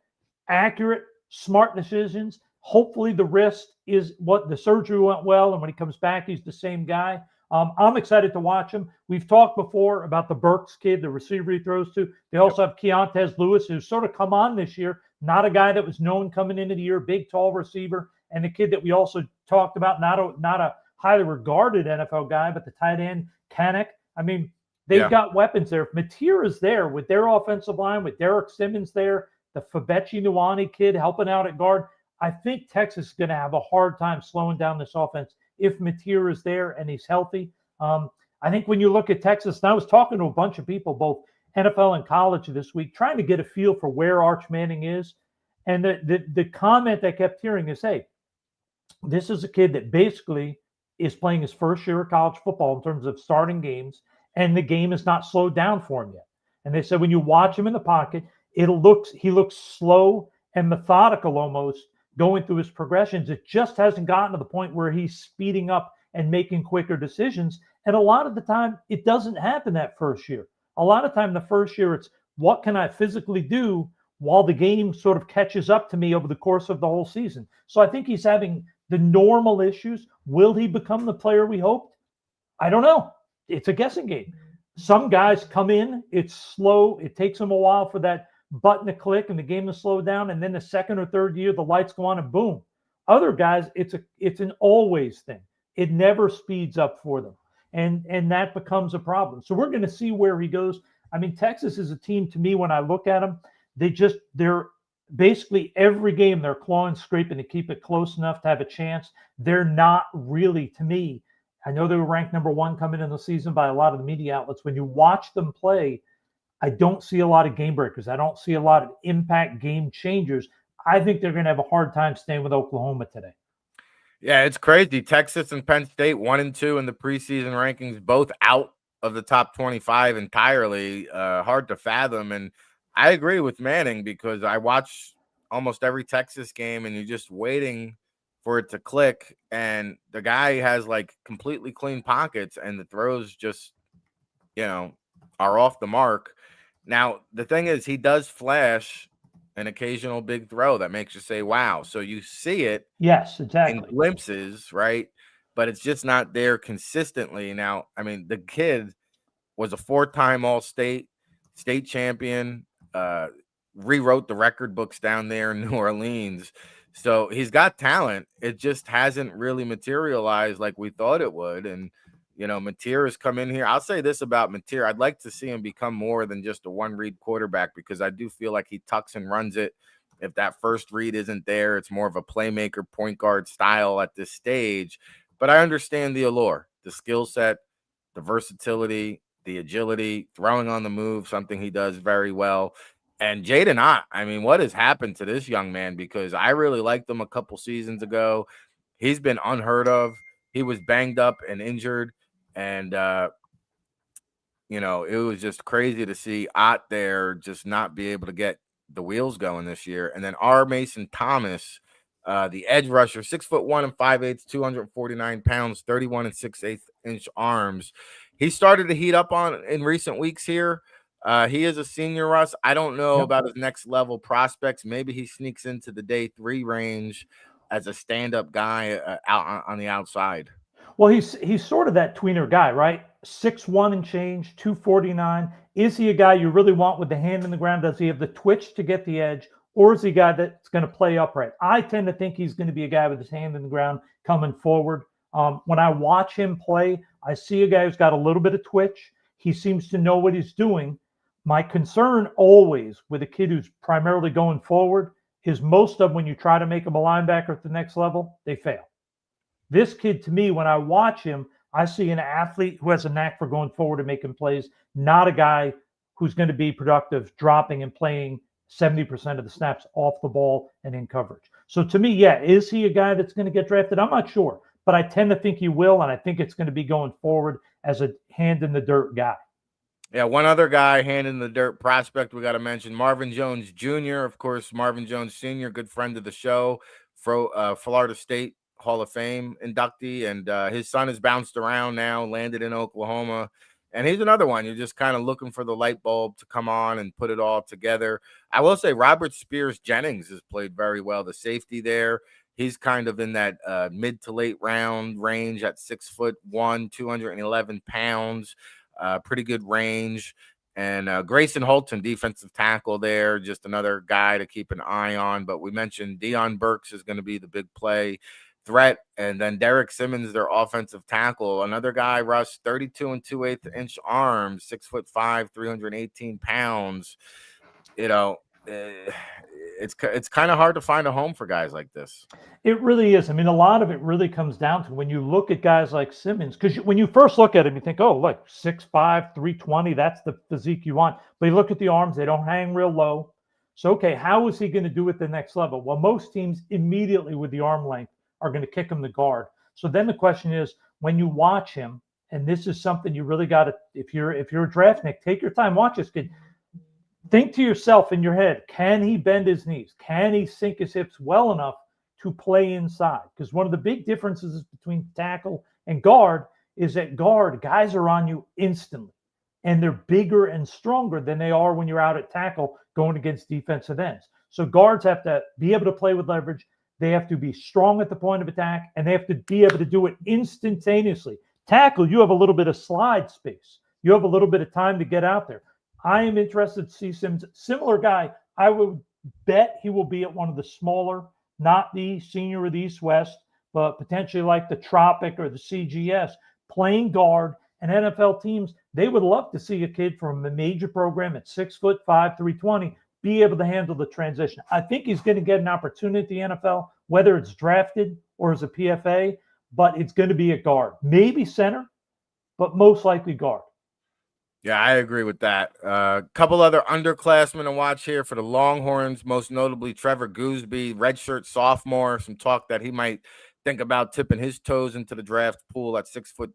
accurate, smart decisions. Hopefully the wrist is what the surgery went well, and when he comes back, he's the same guy. I'm excited to watch him. We've talked before about the Burks kid, the receiver he throws to. They also have Keontez Lewis, who's sort of come on this year. Not a guy that was known coming into the year, big, tall receiver. And the kid that we also talked about, not a highly regarded NFL guy, but the tight end, Kanek. I mean, they've got weapons there. If Mateer is there with their offensive line, with Derek Simmons there, the Fabechi Nuwani kid helping out at guard, I think Texas is going to have a hard time slowing down this offense if Mateer is there and he's healthy. I think when you look at Texas, and I was talking to a bunch of people, both NFL and college this week, trying to get a feel for where Arch Manning is. And the comment I kept hearing is, hey, this is a kid that basically is playing his first year of college football in terms of starting games, and the game is not slowed down for him yet. And they said when you watch him in the pocket, he looks slow and methodical almost going through his progressions. It just hasn't gotten to the point where he's speeding up and making quicker decisions. And a lot of the time, it doesn't happen that first year. A lot of time, the first year, it's what can I physically do while the game sort of catches up to me over the course of the whole season. So I think he's having the normal issues. Will he become the player we hoped? I don't know. It's a guessing game. Some guys come in, it's slow. It takes them a while for that button to click and the game to slow down. And then the second or third year, the lights go on and boom. Other guys, it's an always thing. It never speeds up for them. And that becomes a problem. So we're going to see where he goes. I mean, Texas is a team, to me, when I look at them, they're basically every game they're clawing, scraping to keep it close enough to have a chance. They're not really, to me, I know they were ranked number 1 coming in the season by a lot of the media outlets. When you watch them play, I don't see a lot of game breakers. I don't see a lot of impact game changers. I think they're going to have a hard time staying with Oklahoma today. Yeah, it's crazy. Texas and Penn State, 1 and 2 in the preseason rankings, both out of the top 25 entirely. Hard to fathom. And I agree with Manning because I watch almost every Texas game and you're just waiting for it to click. And the guy has like completely clean pockets and the throws just, are off the mark. Now, the thing is, he does flash an occasional big throw that makes you say, wow. So you see it. Yes, exactly. In glimpses, right? But it's just not there consistently. Now, I mean, the kid was a 4-time All-State, state champion, rewrote the record books down there in New Orleans. So he's got talent. It just hasn't really materialized like we thought it would. And, Mateer has come in here. I'll say this about Mateer. I'd like to see him become more than just a one-read quarterback because I do feel like he tucks and runs it. If that first read isn't there, it's more of a playmaker point guard style at this stage. But I understand the allure, the skill set, the versatility, the agility, throwing on the move, something he does very well. And Jaden Ott, I mean, what has happened to this young man? Because I really liked him a couple seasons ago. He's been unheard of. He was banged up and injured. And, it was just crazy to see Ott there just not be able to get the wheels going this year. And then R. Mason Thomas, the edge rusher, 6'1" and 5/8, 249 pounds, 31 and 6/8 inch arms. He started to heat up in recent weeks here. He is a senior, Russ. I don't know about his next level prospects. Maybe he sneaks into the day 3 range as a stand-up guy out on the outside. Well, he's sort of that tweener guy, right? 6'1" and change, 249. Is he a guy you really want with the hand in the ground? Does he have the twitch to get the edge? Or is he a guy that's going to play upright? I tend to think he's going to be a guy with his hand in the ground coming forward. When I watch him play, I see a guy who's got a little bit of twitch. He seems to know what he's doing. My concern always with a kid who's primarily going forward is most of when you try to make him a linebacker at the next level, they fail. This kid, to me, when I watch him, I see an athlete who has a knack for going forward and making plays, not a guy who's going to be productive dropping and playing 70% of the snaps off the ball and in coverage. So to me, is he a guy that's going to get drafted? I'm not sure, but I tend to think he will, and I think it's going to be going forward as a hand-in-the-dirt guy. Yeah, one other guy, hand-in-the-dirt prospect we got to mention, Marvin Jones Jr., of course, Marvin Jones Sr., good friend of the show, Florida State Hall of Fame inductee, and his son has bounced around now, landed in Oklahoma, and he's another one. You're just kind of looking for the light bulb to come on and put it all together. I will say Robert Spears Jennings has played very well, the safety there. He's kind of in that mid to late round range at 6'1", 211 pounds, pretty good range. And Grayson Holton, defensive tackle there, just another guy to keep an eye on. But we mentioned Deion Burks is going to be the big play threat. And then Derek Simmons, their offensive tackle, another guy, Russ, 32 and 2/8 inch arms, 6'5", 318 pounds. It's kind of hard to find a home for guys like this. It really is. I mean, a lot of it really comes down to when you look at guys like Simmons, because when you first look at him, you think, oh, look, 6'5", 320, that's the physique you want. But you look at the arms, they don't hang real low. So, okay, how is he going to do at the next level? Well, most teams immediately with the arm length are going to kick him to guard. So then the question is, when you watch him, and this is something you really got to, if you're a draft nick, take your time, watch this kid. think to yourself in your head, can he bend his knees? Can he sink his hips well enough to play inside? Because one of the big differences between tackle and guard is that guard, guys are on you instantly. And they're bigger and stronger than they are when you're out at tackle going against defensive ends. So guards have to be able to play with leverage. They have to be strong at the point of attack, and they have to be able to do it instantaneously. Tackle, you have a little bit of slide space. You have a little bit of time to get out there. I am interested to see Sims, similar guy. I would bet he will be at one of the smaller, not the senior of the East West, but potentially like the Tropic or the CGS, playing guard. And NFL teams, they would love to see a kid from a major program at 6'5", 320, be able to handle the transition. I think he's going to get an opportunity at the NFL, whether it's drafted or as a PFA, but it's going to be a guard. Maybe center, but most likely guard. Yeah, I agree with that. A couple other underclassmen to watch here for the Longhorns, most notably Trevor Gooseby, redshirt sophomore. Some talk that he might think about tipping his toes into the draft pool at 6'6",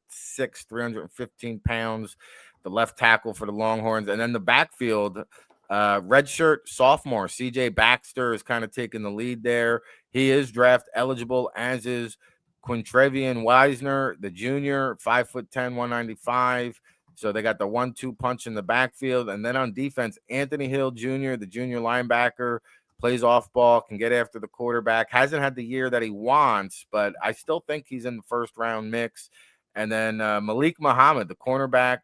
315 pounds, the left tackle for the Longhorns. And then the backfield, redshirt sophomore CJ Baxter is kind of taking the lead there. He is draft eligible, as is Quintrevian Wisner, the junior, 5'10", 195. So they got the 1-2 punch in the backfield. And then on defense, Anthony Hill Jr., the junior linebacker, plays off ball, can get after the quarterback. Hasn't had the year that he wants, but I still think he's in the first round mix. And then Malik Muhammad, the cornerback,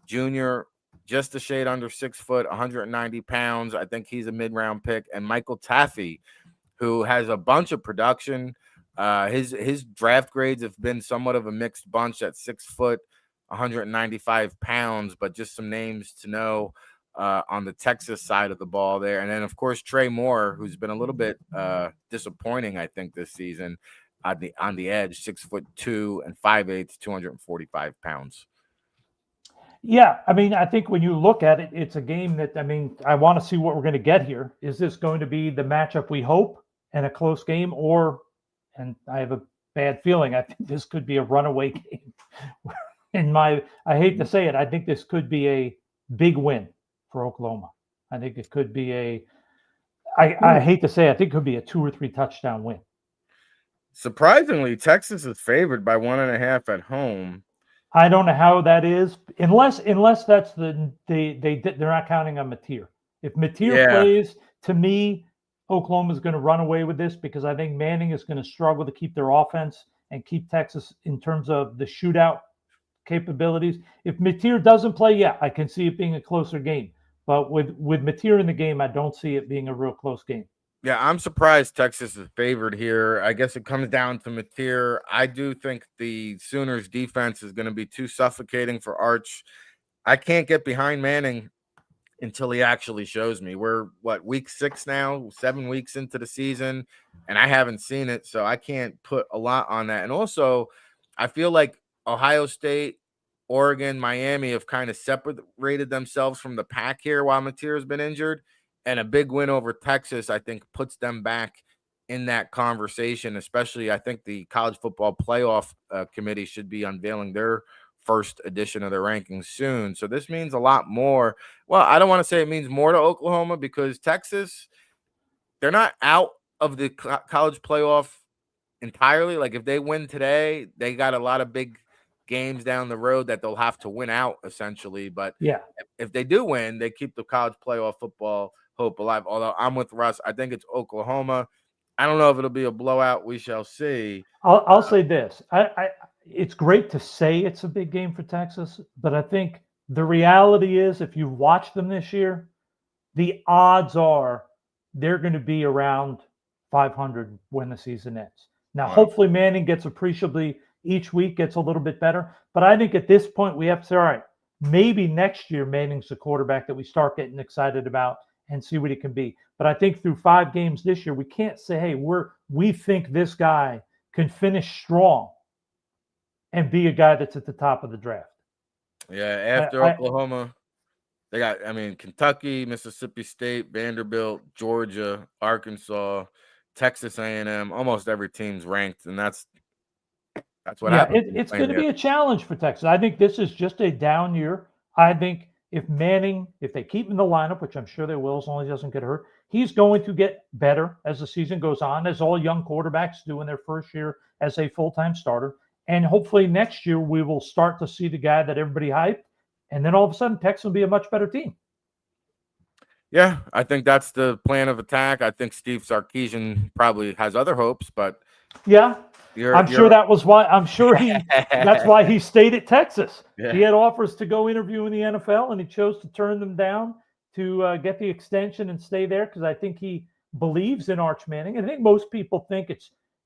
junior, just a shade under 6 foot, 190 pounds. I think he's a mid-round pick. And Michael Taffy, who has a bunch of production. His draft grades have been somewhat of a mixed bunch at 6 foot, 195 pounds, but just some names to know on the Texas side of the ball there. And then, of course, Trey Moore, who's been a little bit disappointing, I think, this season on the edge, 6'2" and 5'8", 245 pounds. Yeah, I mean, I think when you look at it, it's a game that, I mean, I want to see what we're going to get here. Is this going to be the matchup we hope and a close game, or, and I have a bad feeling, I think this could be a runaway game. I hate to say it, I think this could be a big win for Oklahoma. I think it could be I hate to say it, I think it could be a 2 or 3 touchdown win. Surprisingly, Texas is favored by 1.5 at home. I don't know how that is, unless that's they're not counting on Mateer. If Mateer plays, to me, Oklahoma's going to run away with this, because I think Manning is going to struggle to keep their offense and keep Texas in terms of the shootout capabilities. If Mateer doesn't play, yeah, I can see it being a closer game. But with Mateer in the game, I don't see it being a real close game. Yeah, I'm surprised Texas is favored here. I guess it comes down to Mateer. I do think the Sooners defense is going to be too suffocating for Arch. I can't get behind Manning until he actually shows me. We're week 6 now, 7 weeks into the season, and I haven't seen it, so I can't put a lot on that. And also, I feel like Ohio State, Oregon, Miami have kind of separated themselves from the pack here while Mateer has been injured. And a big win over Texas, I think, puts them back in that conversation. Especially, I think the College Football Playoff Committee should be unveiling their first edition of their rankings soon. So this means a lot more. Well, I don't want to say it means more to Oklahoma, because Texas, they're not out of the college playoff entirely. Like, if they win today, they got a lot of big games down the road that they'll have to win out, essentially. But yeah, if they do win, they keep the college playoff football hope alive. Although I'm with Russ, I think it's Oklahoma. I don't know if it'll be a blowout. We shall see. I'll say this: it's great to say it's a big game for Texas, but I think the reality is, if you watch them this year, the odds are they're going to be around 500 when the season ends. Now, hopefully, Manning gets appreciably each week, gets a little bit better. But I think at this point, we have to say, all right, maybe next year Manning's the quarterback that we start getting excited about and see what he can be. But I think through 5 games this year, we can't say, hey, we think this guy can finish strong and be a guy that's at the top of the draft. Yeah, after Oklahoma, they got, Kentucky, Mississippi State, Vanderbilt, Georgia, Arkansas, Texas A&M. Almost every team's ranked, and that's what happens. It's going to be a challenge for Texas. I think this is just a down year. I think if Manning, if they keep him in the lineup, which I'm sure they will as long as he doesn't get hurt, he's going to get better as the season goes on, as all young quarterbacks do in their first year as a full-time starter. And hopefully next year we will start to see the guy that everybody hyped, and then all of a sudden Texas will be a much better team. Yeah, I think that's the plan of attack. I think Steve Sarkisian probably has other hopes, but yeah, I'm sure you're that was why. I'm sure that's why he stayed at Texas. He yeah. had offers to go interview in the NFL, and he chose to turn them down to get the extension and stay there because I think he believes in Arch Manning. And I think most people think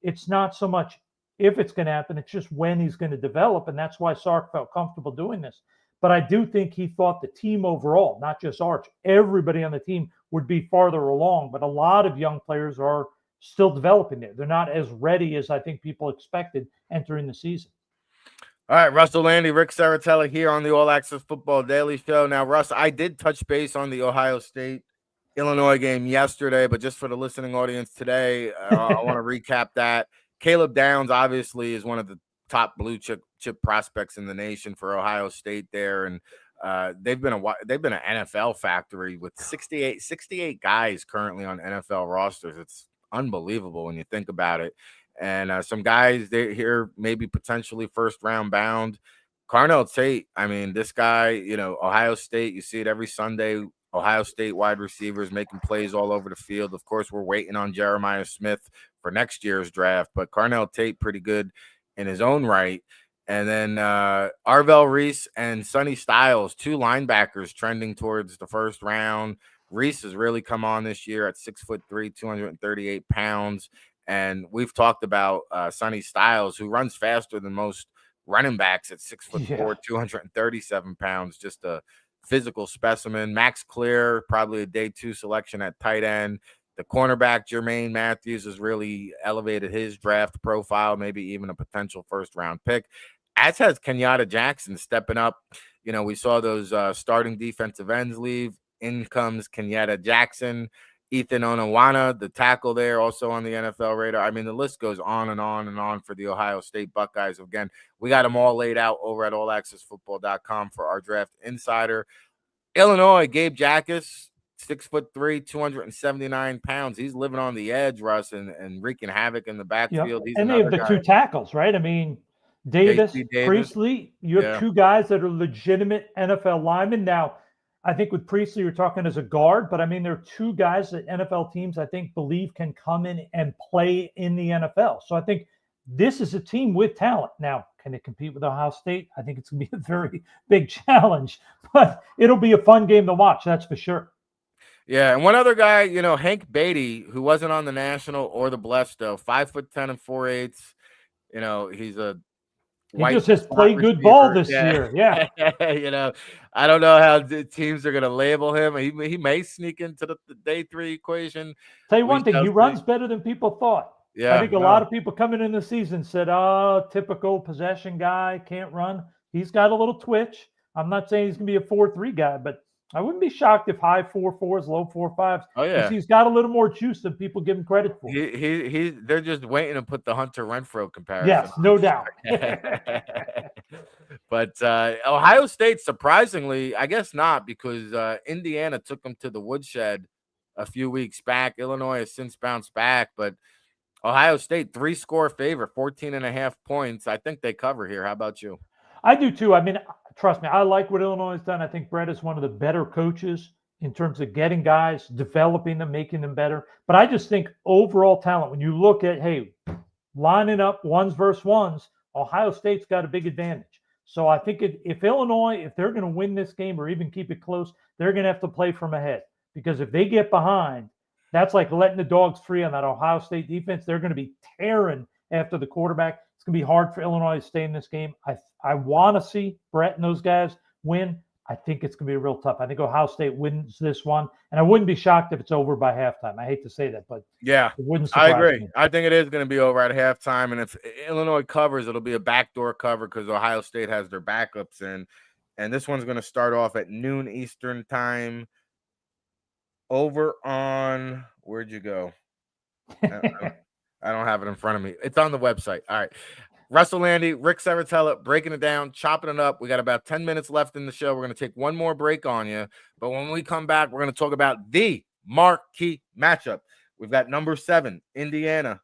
it's not so much if it's going to happen; it's just when he's going to develop, and that's why Sark felt comfortable doing this. But I do think he thought the team overall, not just Arch, everybody on the team would be farther along. But a lot of young players are still developing there. They're not as ready as I think people expected entering the season. All right, Russell Lande, Ric Serritella here on the All Access Football Daily Show. Now, Russ, I did touch base on the Ohio State Illinois game yesterday, but just for the listening audience today, I want to recap that. Caleb Downs obviously is one of the top blue chip prospects in the nation for Ohio State there, and they've been an NFL factory with 68 guys currently on NFL rosters. It's unbelievable when you think about it. And some guys they here maybe potentially first round bound. Carnell Tate, I mean, this guy, Ohio State, you see it every Sunday. Ohio State wide receivers making plays all over the field. Of course, we're waiting on Jeremiah Smith for next year's draft, but Carnell Tate pretty good in his own right. And then Arvell Reese and Sonny Styles, two linebackers trending towards the first round. Reese has really come on this year at 6'3", 238 pounds. And we've talked about Sonny Styles, who runs faster than most running backs at 6'4", 237 pounds, just a physical specimen. Max Clear, probably a day 2 selection at tight end. The cornerback, Jermaine Matthews, has really elevated his draft profile, maybe even a potential first-round pick, as has Kenyatta Jackson stepping up. We saw those starting defensive ends leave. In comes Kenyatta Jackson. Ethan Onawana, the tackle there, also on the NFL radar. I mean, the list goes on and on and on for the Ohio State Buckeyes. Again, we got them all laid out over at allaccessfootball.com for our draft insider. Illinois, Gabe Jackas, 6'3", 279 pounds. He's living on the edge, Russ, and wreaking havoc in the backfield. He's and they have the two tackles, right? I mean, Davis, Priestley, you have two guys that are legitimate NFL linemen. Now, I think with Priestley, you're talking as a guard, but I mean, there are two guys that NFL teams, I think, believe can come in and play in the NFL. So I think this is a team with talent. Now, can it compete with Ohio State? I think it's going to be a very big challenge, but it'll be a fun game to watch. That's for sure. Yeah, and one other guy, Hank Beatty, who wasn't on the National or the Blessed, though, 5'10" and 4/8. He's a he just has played good ball this year. Yeah. I don't know how the teams are going to label him. He may sneak into the day 3 equation. Tell you one thing, he runs better than people thought. Yeah, I think a lot of people coming in the season said, "Oh, typical possession guy, can't run." He's got a little twitch. I'm not saying he's going to be a 4.3 guy, but I wouldn't be shocked if high 4.4s, low 4.5s. Oh yeah, he's got a little more juice than people give him credit for. They're just waiting to put the Hunter Renfrow comparison. Yes, no doubt. But Ohio State, surprisingly, I guess not, because Indiana took them to the woodshed a few weeks back. Illinois has since bounced back, but Ohio State 3-score favorite, 14.5 points. I think they cover here. How about you? I do too. I mean, trust me, I like what Illinois has done. I think Brett is one of the better coaches in terms of getting guys, developing them, making them better. But I just think overall talent, when you look at, hey, lining up ones versus ones, Ohio State's got a big advantage. So I think if Illinois, if they're going to win this game or even keep it close, they're going to have to play from ahead. Because if they get behind, that's like letting the dogs free on that Ohio State defense. They're going to be tearing after the quarterback. It's going to be hard for Illinois to stay in this game. I want to see Brett and those guys win. I think it's going to be real tough. I think Ohio State wins this one, and I wouldn't be shocked if it's over by halftime. I hate to say that, but yeah, it wouldn't surprise I agree. me. I think it is going to be over at halftime, and if Illinois covers, it'll be a backdoor cover because Ohio State has their backups in, and this one's going to start off at noon Eastern time. Over on, where'd you go? I don't have it in front of me. It's on the website. All right. Russ Lande, Ric Serritella, breaking it down, chopping it up. We got about 10 minutes left in the show. We're going to take one more break on you. But when we come back, we're going to talk about the marquee matchup. We've got number 7, Indiana,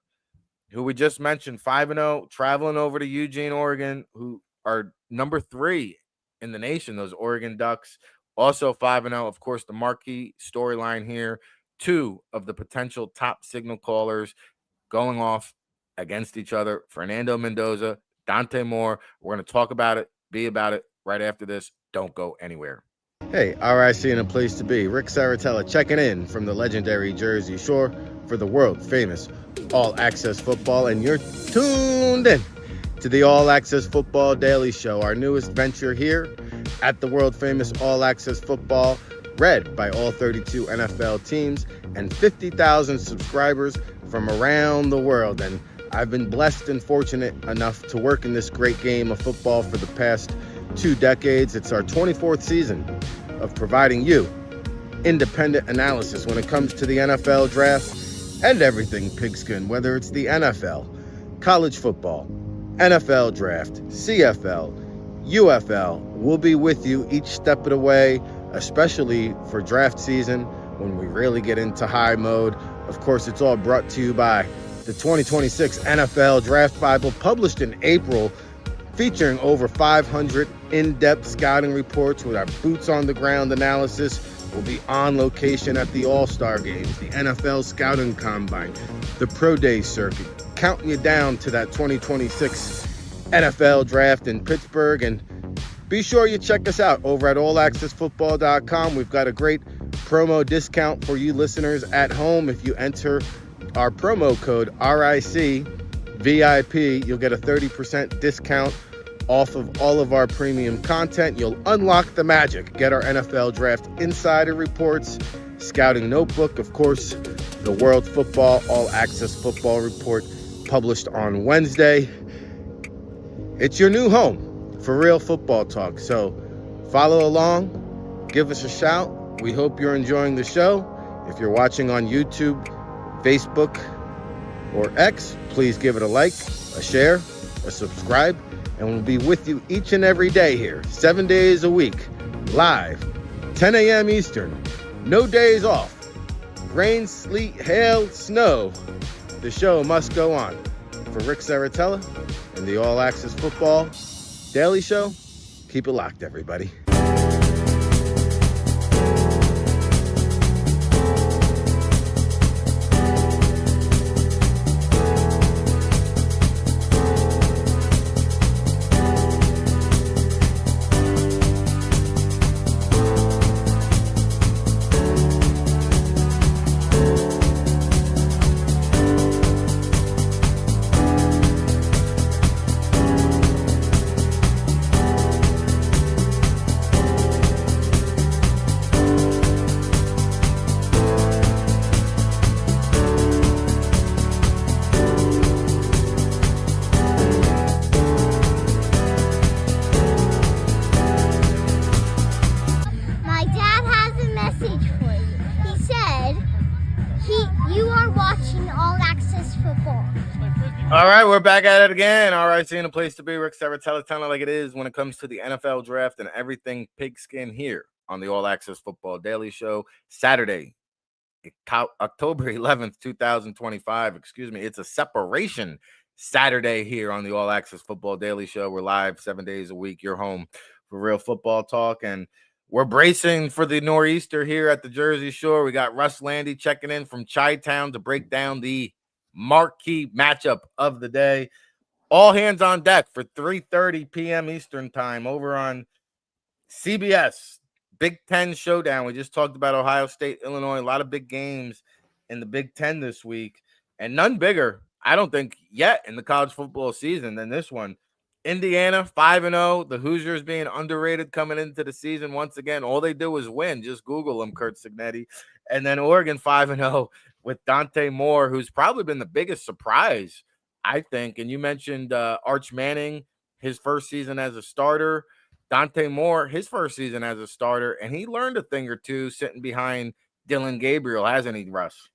who we just mentioned, 5-0, traveling over to Eugene, Oregon, who are number 3 in the nation, those Oregon Ducks. Also 5-0, of course, the marquee storyline here. 2 of the potential top signal callers going off against each other, Fernando Mendoza, Dante Moore. We're going to talk about it, be about it right after this. Don't go anywhere. Hey, RIC in a place to be. Ric Serritella checking in from the legendary Jersey Shore for the world-famous All Access Football, and you're tuned in to the All Access Football Daily Show, our newest venture here at the world-famous All Access Football, read by all 32 NFL teams and 50,000 subscribers from around the world. And I've been blessed and fortunate enough to work in this great game of football for the past 2 decades. It's our 24th season of providing you independent analysis when it comes to the NFL draft and everything pigskin, whether it's the NFL, college football, NFL draft, CFL, UFL. We'll be with you each step of the way, especially for draft season when we really get into high mode. Of course, it's all brought to you by the 2026 NFL Draft Bible, published in April, featuring over 500 in-depth scouting reports with our boots-on-the-ground analysis. We'll be on location at the All-Star Games, the NFL Scouting Combine, the Pro Day circuit, counting you down to that 2026 NFL Draft in Pittsburgh. And be sure you check us out over at allaccessfootball.com. We've got a great promo discount for you listeners at home. If you enter our promo code RICVIP, you'll get a 30% discount off of all of our premium content. You'll unlock the magic. Get our NFL Draft Insider Reports, Scouting Notebook, of course, the World Football All Access Football Report, published on Wednesday. It's your new home for real football talk. So follow along, give us a shout. We hope you're enjoying the show. If you're watching on YouTube, Facebook, or X, please give it a like, a share, a subscribe, and we'll be with you each and every day here, 7 days a week, live, 10 a.m. Eastern, no days off, rain, sleet, hail, snow. The show must go on. For Ric Serritella and the All Access Football Daily Show, keep it locked, everybody. All right, we're back at it again. All right, seeing a place to be. Ric Serritella, telling it like it is when it comes to the NFL draft and everything pigskin here on the All Access Football Daily Show. Saturday, October 11th, 2025. Excuse me. It's a separation Saturday here on the All Access Football Daily Show. We're live 7 days a week. You're home for real football talk. And we're bracing for the nor'easter here at the Jersey Shore. We got Russ Lande checking in from Chi-Town to break down the marquee matchup of the day. All hands on deck for 3:30 p.m. Eastern time over on CBS. Big Ten showdown. We just talked about Ohio State, Illinois. A lot of big games in the Big Ten this week, and none bigger, I don't think, yet in the college football season than this one. Indiana 5-0. The Hoosiers being underrated coming into the season once again. All they do is win. Just Google them, Kurt Signetti. And then Oregon 5-0 with Dante Moore, who's probably been the biggest surprise, I think. And you mentioned Arch Manning, his first season as a starter. Dante Moore, his first season as a starter, and he learned a thing or two sitting behind Dylan Gabriel, hasn't he, Russ?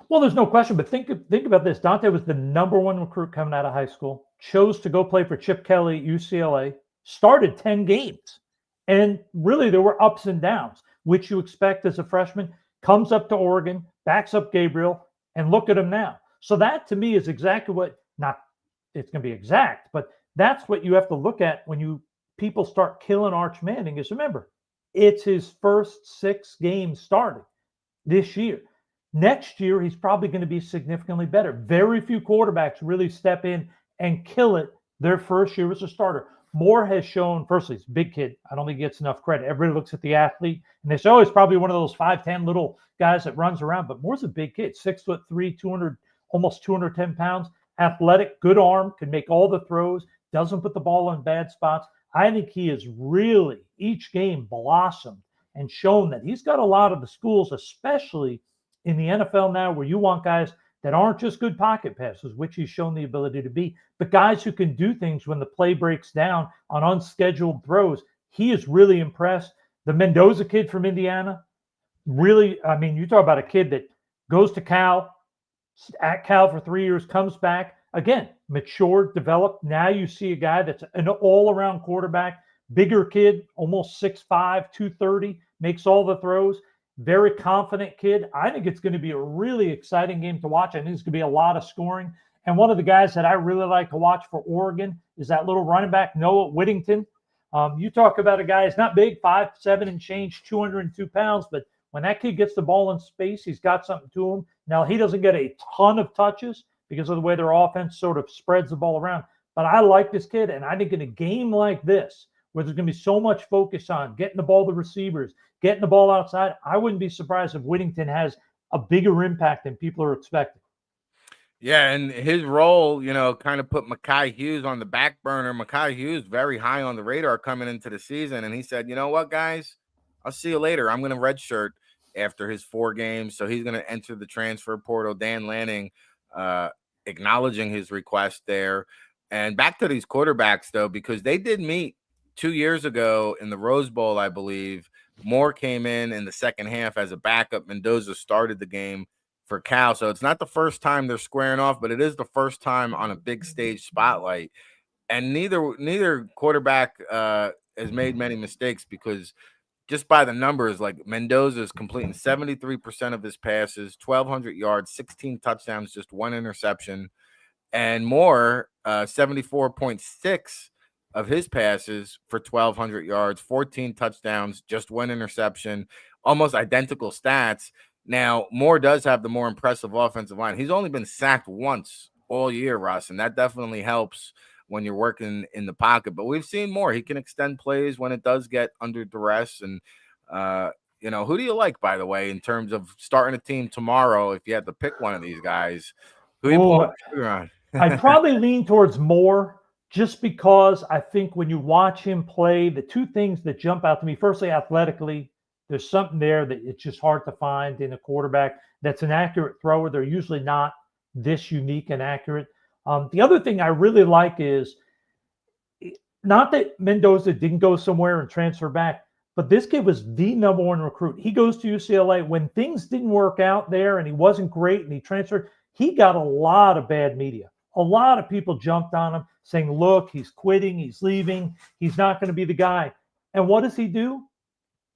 Well, there's no question, but think about this. Dante was the #1 recruit coming out of high school, chose to go play for Chip Kelly at UCLA, started 10 games. And really, there were ups and downs, which you expect as a freshman. Comes up to Oregon, backs up Gabriel, and look at him now. So that to me is exactly what, not it's going to be exact, but that's what you have to look at when people start killing Arch Manning is remember, it's his first 6 games starting this year. Next year, he's probably going to be significantly better. Very few quarterbacks really step in and kill it their first year as a starter. Moore has shown, firstly, he's a big kid. I don't think he gets enough credit. Everybody looks at the athlete, and they say, oh, he's probably one of those 5'10" little guys that runs around. But Moore's a big kid, 6'3", 200, almost 210 pounds, athletic, good arm, can make all the throws, doesn't put the ball in bad spots. I think he has really, each game, blossomed and shown that he's got a lot of the schools, especially in the NFL now, where you want guys that aren't just good pocket passes, which he's shown the ability to be, but guys who can do things when the play breaks down on unscheduled throws. He is really impressed. The Mendoza kid from Indiana, really, I mean, you talk about a kid that goes to Cal, at Cal for 3 years, comes back, again, matured, developed. Now you see a guy that's an all-around quarterback, bigger kid, almost 6'5", 230, makes all the throws. Very confident kid. I think it's going to be a really exciting game to watch. I think it's going to be a lot of scoring. And one of the guys that I really like to watch for Oregon is that little running back, Noah Whittington. You talk about a guy who's not big, 5'7" and change, 202 pounds, but when that kid gets the ball in space, he's got something to him. Now, he doesn't get a ton of touches because of the way their offense sort of spreads the ball around. But I like this kid, and I think in a game like this, where there's going to be so much focus on getting the ball to receivers, getting the ball outside, I wouldn't be surprised if Whittington has a bigger impact than people are expecting. Yeah, and his role, kind of put Mekhi Hughes on the back burner. Mekhi Hughes very high on the radar coming into the season, and he said, you know what, guys? I'll see you later. I'm going to redshirt after his 4 games, so he's going to enter the transfer portal. Dan Lanning acknowledging his request there. And back to these quarterbacks, though, because they did meet 2 years ago in the Rose Bowl, I believe. Moore came in the second half as a backup. Mendoza started the game for Cal. So it's not the first time they're squaring off, but it is the first time on a big stage spotlight. And neither quarterback has made many mistakes, because just by the numbers, like Mendoza is completing 73% of his passes, 1,200 yards, 16 touchdowns, just 1 interception. And Moore, 74.6 of his passes for 1,200 yards, 14 touchdowns, just 1 interception, almost identical stats. Now, Moore does have the more impressive offensive line. He's only been sacked once all year, Russ, and that definitely helps when you're working in the pocket. But we've seen Moore. He can extend plays when it does get under duress. And, who do you like, by the way, in terms of starting a team tomorrow? If you had to pick one of these guys, who you pulling the trigger on? I'd probably lean towards Moore, just because I think when you watch him play, the 2 things that jump out to me, firstly, athletically, there's something there that it's just hard to find in a quarterback that's an accurate thrower. They're usually not this unique and accurate. The other thing I really like is, not that Mendoza didn't go somewhere and transfer back, but this kid was the number 1 recruit. He goes to UCLA. When things didn't work out there and he wasn't great and he transferred, he got a lot of bad media. A lot of people jumped on him saying, look, he's quitting, he's leaving, he's not going to be the guy. And what does he do?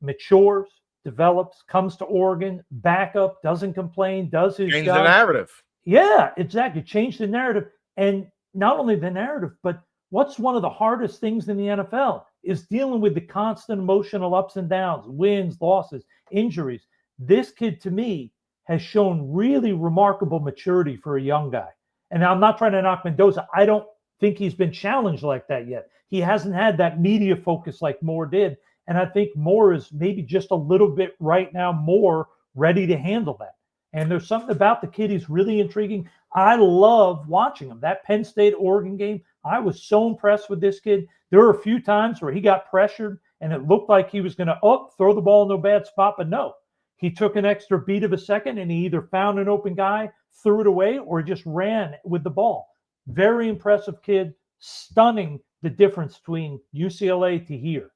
Matures, develops, comes to Oregon, backup, doesn't complain, does his Change job. the narrative. Yeah, exactly. Change the narrative. And not only the narrative, but what's one of the hardest things in the NFL is dealing with the constant emotional ups and downs, wins, losses, injuries. This kid, to me, has shown really remarkable maturity for a young guy. And I'm not trying to knock Mendoza. I don't think he's been challenged like that yet. He hasn't had that media focus like Moore did. And I think Moore is maybe just a little bit right now more ready to handle that. And there's something about the kid. He's really intriguing. I love watching him. That Penn State-Oregon game, I was so impressed with this kid. There were a few times where he got pressured and it looked like he was going to throw the ball in no bad spot, but no. He took an extra beat of a second and he either found an open guy, threw it away, or just ran with the ball. Very impressive kid. Stunning the difference between UCLA to here.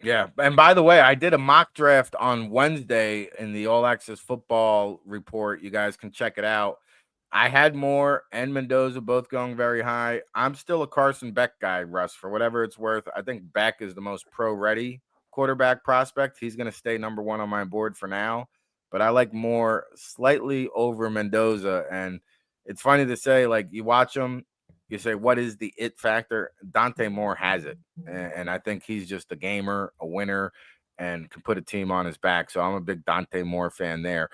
Yeah. And by the way, I did a mock draft on Wednesday in the All Access Football Report. You guys can check it out. I had Moore and Mendoza both going very high. I'm still a Carson Beck guy, Russ, for whatever it's worth. I think Beck is the most pro-ready quarterback prospect. He's going to stay number one on my board for now, but I like Moore slightly over Mendoza. And it's funny to say, like, you watch him, you say, what is the it factor? Dante Moore has it. And I think he's just a gamer, a winner, and can put a team on his back. So I'm a big Dante Moore fan there.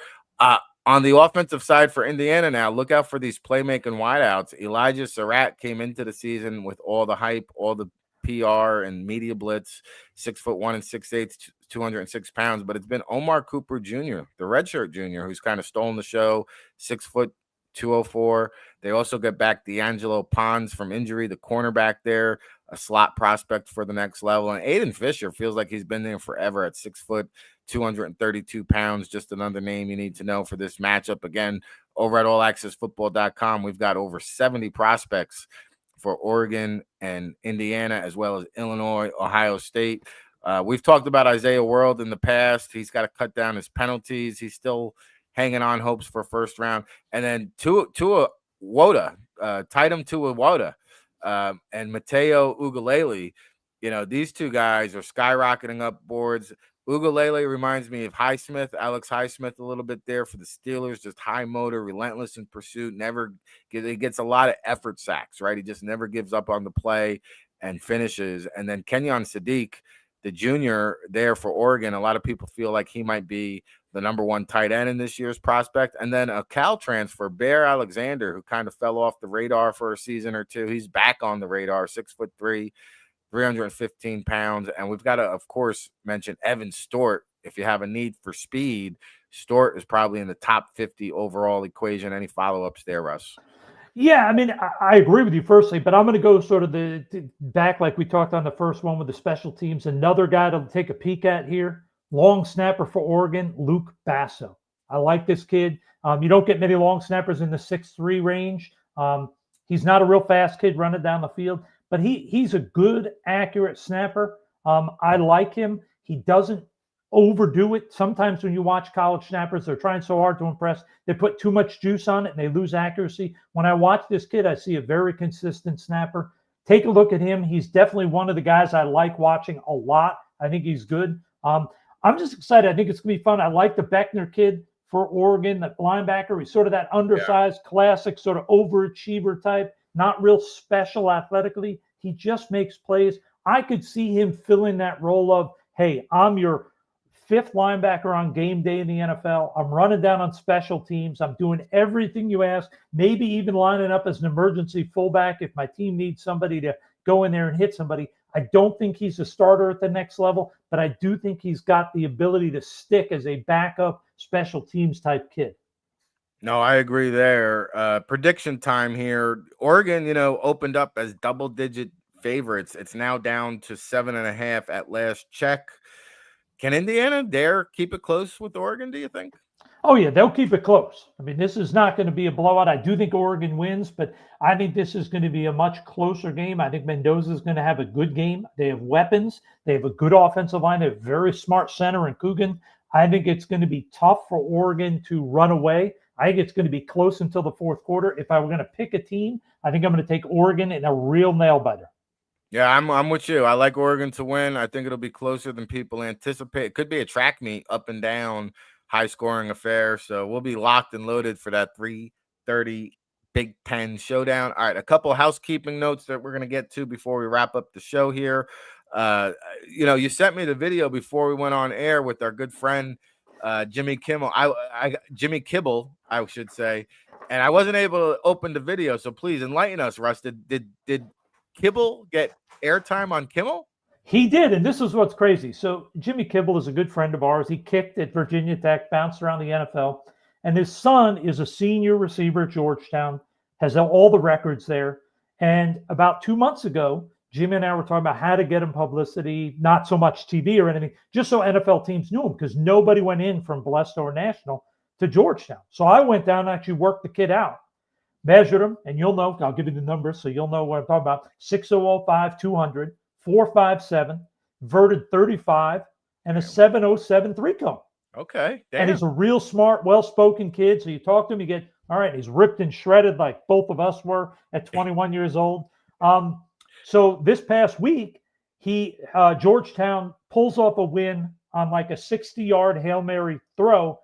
On the offensive side for Indiana now, look out for these playmaking wideouts. Elijah Surratt came into the season with all the hype, all the PR and media blitz, 6'1" and 6'8", 206 pounds. But it's been Omar Cooper Jr., the redshirt junior, who's kind of stolen the show, 6 foot 204. They also get back D'Angelo Pons from injury, the cornerback there, a slot prospect for the next level. And Aiden Fisher feels like he's been there forever at 6 foot, 232 pounds. Just another name you need to know for this matchup. Again, over at allaccessfootball.com, we've got over 70 prospects for Oregon and Indiana, as well as Illinois, Ohio State. We've talked about Isaiah World in the past. He's got to cut down his penalties. He's still hanging on hopes for first round. And then Tua Woda, Titum Tua Woda, and Mateo Ugalele. These two guys are skyrocketing up boards. Ugalele reminds me of Highsmith, Alex Highsmith, a little bit there for the Steelers. Just high motor, relentless in pursuit. He gets a lot of effort sacks, right? He just never gives up on the play and finishes. And then Kenyon Sadiq, the junior there for Oregon, a lot of people feel like he might be the number one tight end in this year's prospect. And then a Cal transfer, Bear Alexander, who kind of fell off the radar for a season or two. He's back on the radar, 6'3", 315 pounds. And we've got to, of course, mention Evan Stort. If you have a need for speed, Stort is probably in the top 50 overall equation. Any follow-ups there, Russ? Yeah, I mean, I agree with you firstly, but I'm going to go sort of the back like we talked on the first one with the special teams. Another guy to take a peek at here, long snapper for Oregon, Luke Basso. I like this kid. You don't get many long snappers in the 6'3" range. He's not a real fast kid running down the field, but he's a good, accurate snapper. I like him. He doesn't overdo it. Sometimes when you watch college snappers, they're trying so hard to impress, they put too much juice on it and they lose accuracy. When I watch this kid, I see a very consistent snapper. Take a look at him. He's definitely one of the guys I like watching a lot. I think he's good. I'm just excited. I think it's going to be fun. I like the Beckner kid for Oregon, that linebacker. He's sort of that undersized, classic sort of overachiever type, not real special athletically. He just makes plays. I could see him filling that role of, hey, I'm your fifth linebacker on game day in the NFL. I'm running down on special teams. I'm doing everything you ask, maybe even lining up as an emergency fullback if my team needs somebody to go in there and hit somebody. I don't think he's a starter at the next level, but I do think he's got the ability to stick as a backup special teams type kid. No, I agree there. Prediction time here. Oregon, opened up as double-digit favorites. It's now down to 7.5 at last check. Can Indiana dare keep it close with Oregon, do you think? Oh, yeah, they'll keep it close. I mean, this is not going to be a blowout. I do think Oregon wins, but I think this is going to be a much closer game. I think Mendoza is going to have a good game. They have weapons. They have a good offensive line. They have a very smart center in Coogan. I think it's going to be tough for Oregon to run away. I think it's going to be close until the fourth quarter. If I were going to pick a team, I think I'm going to take Oregon in a real nail-biter. Yeah, I'm with you. I like Oregon to win. I think it'll be closer than people anticipate. It could be a track meet, up and down, high-scoring affair. So we'll be locked and loaded for that 3:30 Big Ten showdown. All right, a couple housekeeping notes that we're going to get to before we wrap up the show here. You sent me the video before we went on air with our good friend Jimmy Kimmel. Jimmy Kibble, I should say, and I wasn't able to open the video. So please enlighten us, Russ. Did Kibble get airtime on Kimmel? He did, and this is what's crazy. So Jimmy Kibble is a good friend of ours. He kicked at Virginia Tech, bounced around the NFL, and his son is a senior receiver at Georgetown, has all the records there. And about 2 months ago, Jimmy and I were talking about how to get him publicity, not so much TV or anything, just so NFL teams knew him, because nobody went in from Blesto or National to Georgetown. So I went down and actually worked the kid out. Measured him, and you'll know, I'll give you the numbers so you'll know what I'm talking about. 6'05", 200, 4.57, verted 35, and a 7.07 3-cone. Okay. Damn. And he's a real smart, well-spoken kid. So you talk to him, you get All right. He's ripped and shredded like both of us were at 21 years old. So this past week, Georgetown pulls off a win on like a 60-yard Hail Mary throw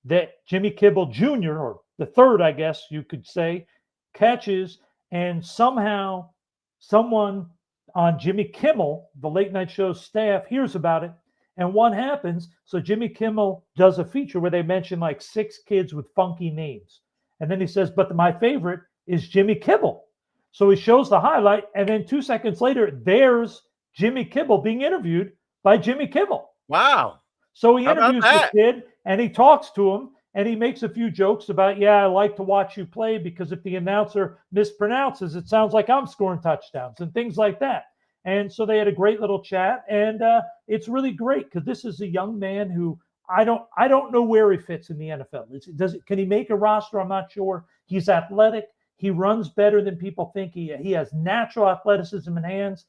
that Jimmy Kibble Jr., or the third, I guess you could say, catches, and somehow someone on Jimmy Kimmel, the late night show staff, hears about it. And what happens? So Jimmy Kimmel does a feature where they mention like 6 kids with funky names. And then he says, but my favorite is Jimmy Kibble. So he shows the highlight, and then 2 seconds later, there's Jimmy Kibble being interviewed by Jimmy Kimmel. Wow. So he How about interviews the that? kid, and he talks to him, and he makes a few jokes about, I like to watch you play because if the announcer mispronounces, it sounds like I'm scoring touchdowns and things like that. And so they had a great little chat, and it's really great because this is a young man who I don't know where he fits in the NFL. Can he make a roster? I'm not sure. He's athletic. He runs better than people think. He has natural athleticism in hands.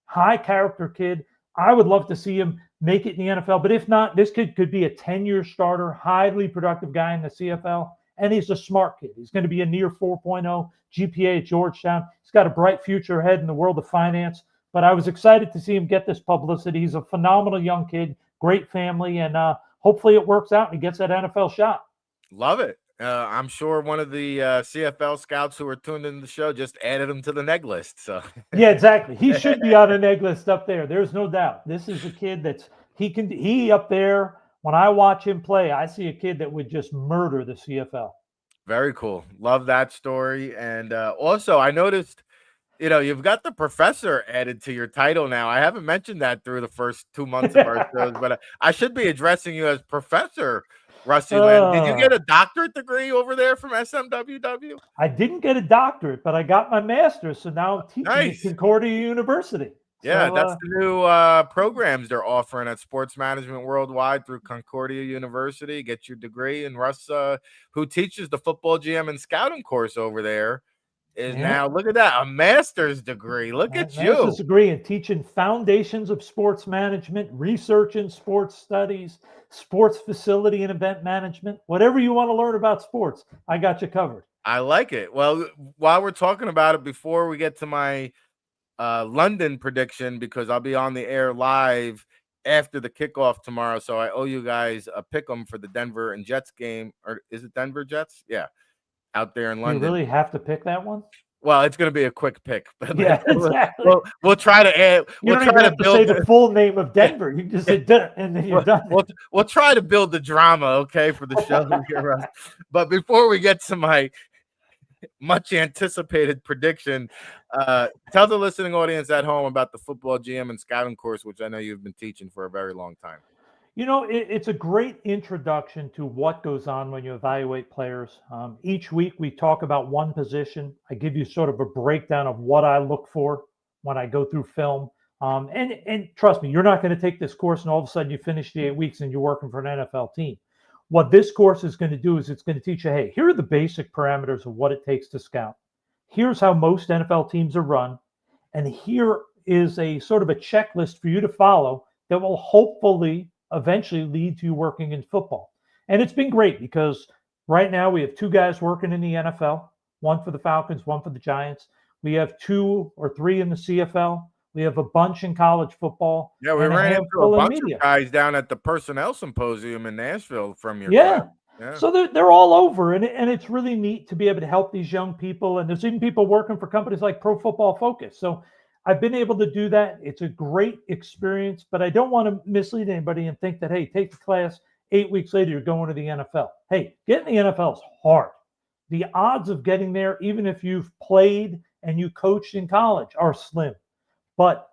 High character kid. I would love to see him make it in the NFL. But if not, this kid could be a 10-year starter, highly productive guy in the CFL. And he's a smart kid. He's going to be a near 4.0 GPA at Georgetown. He's got a bright future ahead in the world of finance. But I was excited to see him get this publicity. He's a phenomenal young kid, great family, and hopefully it works out and he gets that NFL shot. Love it. I'm sure one of the CFL scouts who were tuned in the show just added him to the neg list. So yeah, exactly. He should be on a neg list up there. There's no doubt. This is a kid that's he up there. When I watch him play, I see a kid that would just murder the CFL. Very cool. Love that story. And also, I noticed, you've got the professor added to your title now. I haven't mentioned that through the first 2 months of our shows, but I should be addressing you as Professor Rusty Lande. Did you get a doctorate degree over there from SMWW? I didn't get a doctorate, but I got my master's. So now I'm teaching at Concordia University. Yeah, that's the new programs they're offering at Sports Management Worldwide through Concordia University. Get your degree. And Russ, who teaches the football GM and scouting course over there, is now, look at that, a master's degree. Look at you. Master's degree in teaching foundations of sports management, research in sports studies, sports facility and event management, whatever you want to learn about sports, I got you covered. I like it. Well, while we're talking about it, before we get to my London prediction, because I'll be on the air live after the kickoff tomorrow, so I owe you guys a pick 'em for the Denver and Jets game. Or is it Denver Jets? Yeah, out there in London. You really have to pick that one? Well, it's going to be a quick pick, but yeah, exactly. We'll try to add. You don't even have to say the full name of Denver. You can just say and then you're done. We'll try to build the drama, okay, for the show here. But before we get to my much anticipated prediction, tell the listening audience at home about the football GM and scouting course, which I know you've been teaching for a very long time. It's a great introduction to what goes on when you evaluate players. Each week we talk about one position. I give you sort of a breakdown of what I look for when I go through film. And trust me, you're not going to take this course and all of a sudden you finish the 8 weeks and you're working for an NFL team. What this course is going to do is it's going to teach you, hey, here are the basic parameters of what it takes to scout. Here's how most NFL teams are run. And here is a sort of a checklist for you to follow that will hopefully eventually lead to you working in football. And it's been great because right now we have 2 guys working in the NFL, one for the Falcons, one for the Giants. We have 2 or 3 in the CFL. We have a bunch in college football. Yeah, we ran into a bunch of guys down at the personnel symposium in Nashville from your class. Yeah. So they're all over, and it's really neat to be able to help these young people. And there's even people working for companies like Pro Football Focus. So I've been able to do that. It's a great experience, but I don't want to mislead anybody and think that, hey, take the class, 8 weeks later, you're going to the NFL. Hey, getting the NFL is hard. The odds of getting there, even if you've played and you coached in college, are slim. But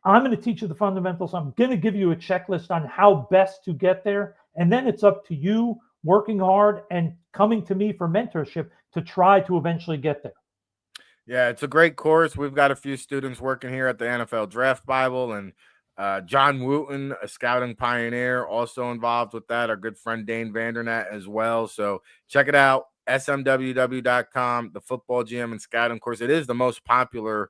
I'm going to teach you the fundamentals. I'm going to give you a checklist on how best to get there. And then it's up to you working hard and coming to me for mentorship to try to eventually get there. Yeah, it's a great course. We've got a few students working here at the NFL Draft Bible, and John Wooten, a scouting pioneer, also involved with that. Our good friend Dane Vandernat as well. So check it out, smww.com, the football GM and scouting course. It is the most popular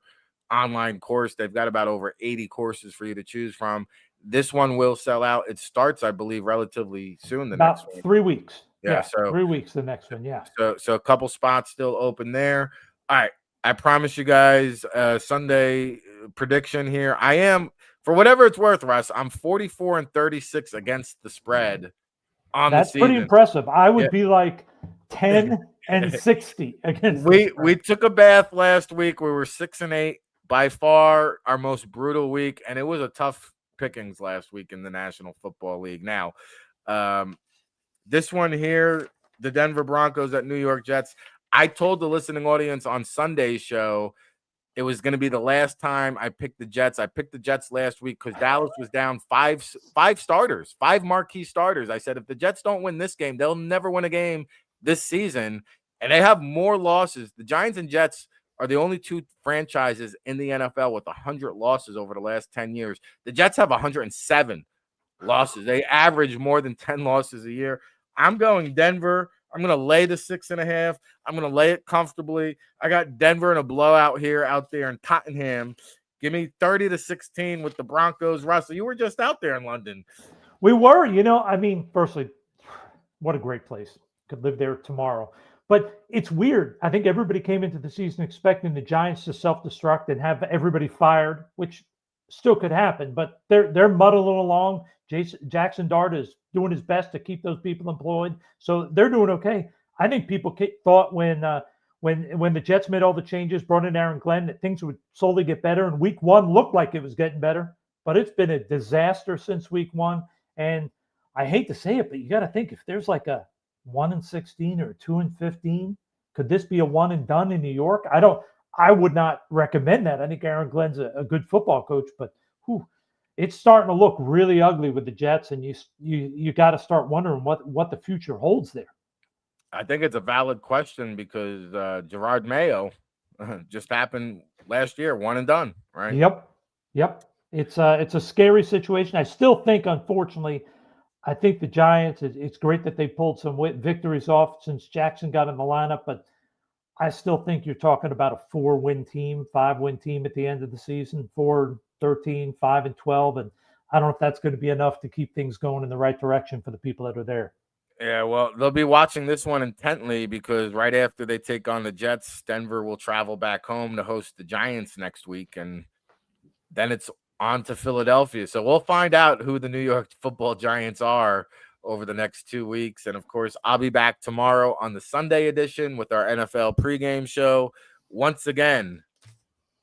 online course. They've got about over 80 courses for you to choose from. This one will sell out. It starts, I believe, relatively soon. About 3 weeks. Yeah, so 3 weeks the next one. Yeah. so a couple spots still open there. All right, I promise you guys, Sunday prediction here. I am, for whatever it's worth, Russ, I'm 44-36 against the spread on the That's pretty season. impressive. I Yeah. would be like 10-60 against the We spread. took a bath last week. We were 6-8, by far our most brutal week, and it was a tough pickings last week in the National Football League. Now, this one here, the Denver Broncos at New York Jets. I told the listening audience on Sunday's show it was going to be the last time I picked the Jets. I picked the Jets last week because Dallas was down five starters, 5 marquee starters. I said, if the Jets don't win this game, they'll never win a game this season. And they have more losses. The Giants and Jets are the only 2 franchises in the NFL with 100 losses over the last 10 years. The Jets have 107 losses. They average more than 10 losses a year. I'm going Denver. I'm going to lay the 6.5. I'm going to lay it comfortably. I got Denver in a blowout here out there in Tottenham. Give me 30-16 with the Broncos. Russell, you were just out there in London. We were, I mean, firstly, what a great place. Could live there tomorrow. But it's weird. I think everybody came into the season expecting the Giants to self-destruct and have everybody fired, which still could happen. But they're muddling along. Jackson Dart is doing his best to keep those people employed, so they're doing okay. I think people thought when the Jets made all the changes, brought in Aaron Glenn, that things would slowly get better. And week 1 looked like it was getting better, but it's been a disaster since week 1. And I hate to say it, but you got to think, if there's like a 1-16 or 2-15, could this be a one and done in New York? I would not recommend that. I think Aaron Glenn's a good football coach, but it's starting to look really ugly with the Jets, and you got to start wondering what the future holds there. I think it's a valid question because Gerard Mayo just happened last year, one and done, right? Yep. It's a scary situation. I still think, unfortunately, I think the Giants, it's great that they pulled some victories off since Jackson got in the lineup, but I still think you're talking about a 4-win team, 5-win team at the end of the season, 4-13, 5-12. And I don't know if that's going to be enough to keep things going in the right direction for the people that are there. Yeah, well, they'll be watching this one intently because right after they take on the Jets, Denver will travel back home to host the Giants next week. And then it's on to Philadelphia. So we'll find out who the New York Football Giants are over the next 2 weeks. And, of course, I'll be back tomorrow on the Sunday edition with our NFL pregame show. Once again,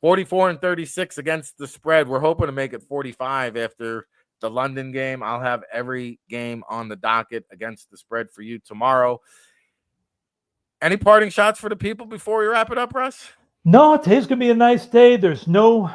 44-36 against the spread. We're hoping to make it 45 after the London game. I'll have every game on the docket against the spread for you tomorrow. Any parting shots for the people before we wrap it up, Russ? No, today's going to be a nice day. There's no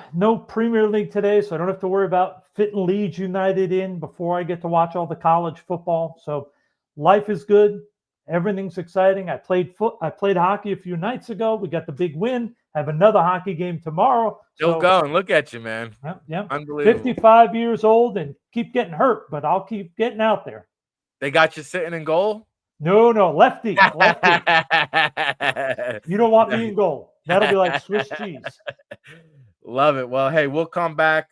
Premier League today, so I don't have to worry about fitting Leeds United in before I get to watch all the college football. So life is good. Everything's exciting. I played hockey a few nights ago. We got the big win. I have another hockey game tomorrow. Still going. Look at you, man. Yeah. Unbelievable. 55 years old and keep getting hurt, but I'll keep getting out there. They got you sitting in goal? No, lefty. You don't want me in goal. That'll be like Swiss cheese. Love it. Well, hey, we'll come back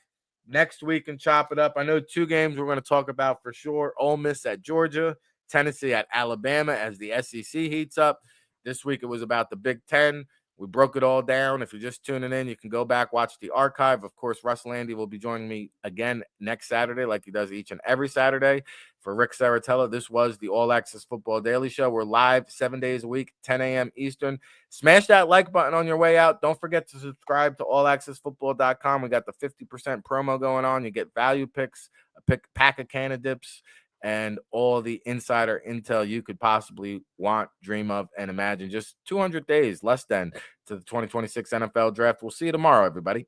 next week and chop it up. I know 2 games we're going to talk about for sure. Ole Miss at Georgia, Tennessee at Alabama as the SEC heats up. This week it was about the Big Ten. We broke it all down. If you're just tuning in, you can go back, watch the archive. Of course, Russ Lande will be joining me again next Saturday, like he does each and every Saturday. For Ric Serritella, this was the All Access Football Daily Show. We're live 7 days a week, 10 a.m. Eastern. Smash that like button on your way out. Don't forget to subscribe to allaccessfootball.com. We got the 50% promo going on. You get value picks, a pack of Canna Dips, and all the insider intel you could possibly want, dream of, and imagine. Just 200 days, less than, to the 2026 NFL Draft. We'll see you tomorrow, everybody.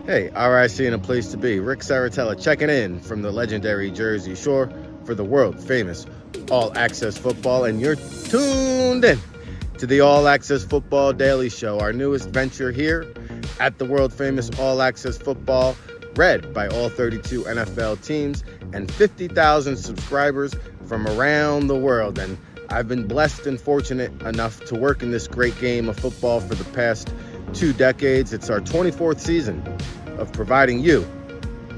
Hey, RIC in a place to be. Ric Serritella checking in from the legendary Jersey Shore for the world-famous All Access Football, and you're tuned in to the All Access Football Daily Show, our newest venture here at the world-famous All Access Football, read by all 32 NFL teams and 50,000 subscribers from around the world. And I've been blessed and fortunate enough to work in this great game of football for the past 2 decades. It's our 24th season of providing you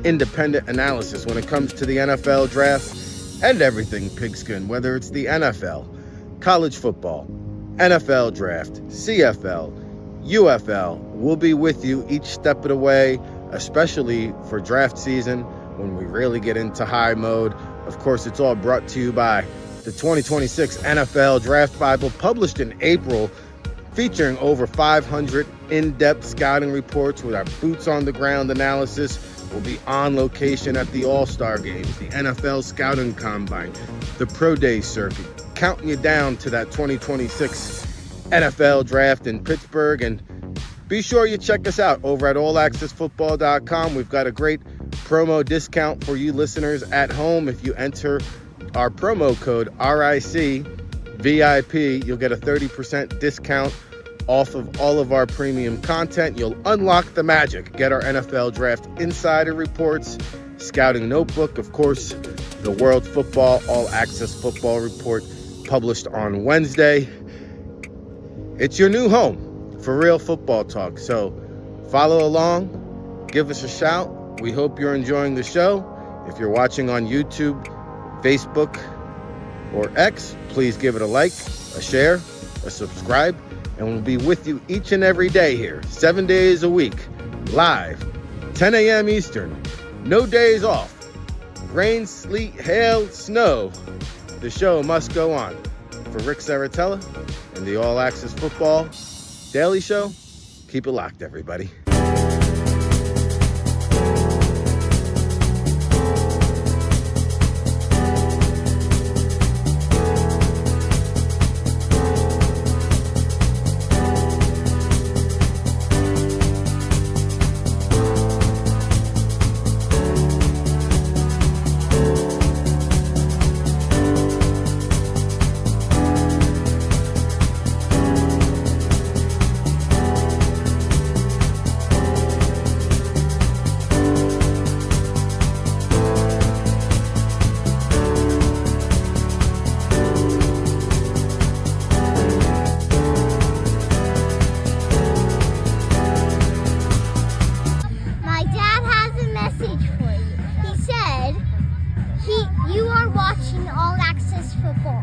independent analysis when it comes to the NFL Draft and everything pigskin, whether it's the NFL, college football, NFL draft, CFL, UFL. We'll be with you each step of the way, especially for draft season when we really get into high mode. Of course, it's all brought to you by the 2026 NFL Draft Bible, published in April, featuring over 500 in-depth scouting reports with our boots-on-the-ground analysis. We'll be on location at the All-Star Games, the NFL Scouting Combine, the Pro Day circuit, counting you down to that 2026 NFL Draft in Pittsburgh. And be sure you check us out over at allaccessfootball.com. We've got a great promo discount for you listeners at home. If you enter our promo code RICVIP, you'll get a 30% discount off of all of our premium content. You'll unlock the magic. Get our NFL Draft Insider Reports, Scouting Notebook, of course, the World Football All Access Football Report, published on Wednesday. It's your new home for real football talk. So follow along, give us a shout. We hope you're enjoying the show. If you're watching on YouTube, Facebook, or X, please give it a like, a share, a subscribe, and we'll be with you each and every day here, 7 days a week, live, 10 a.m. Eastern, no days off, rain, sleet, hail, snow. The show must go on. For Ric Serritella and the All Access Football Daily Show, keep it locked, everybody. You are watching All Access Football.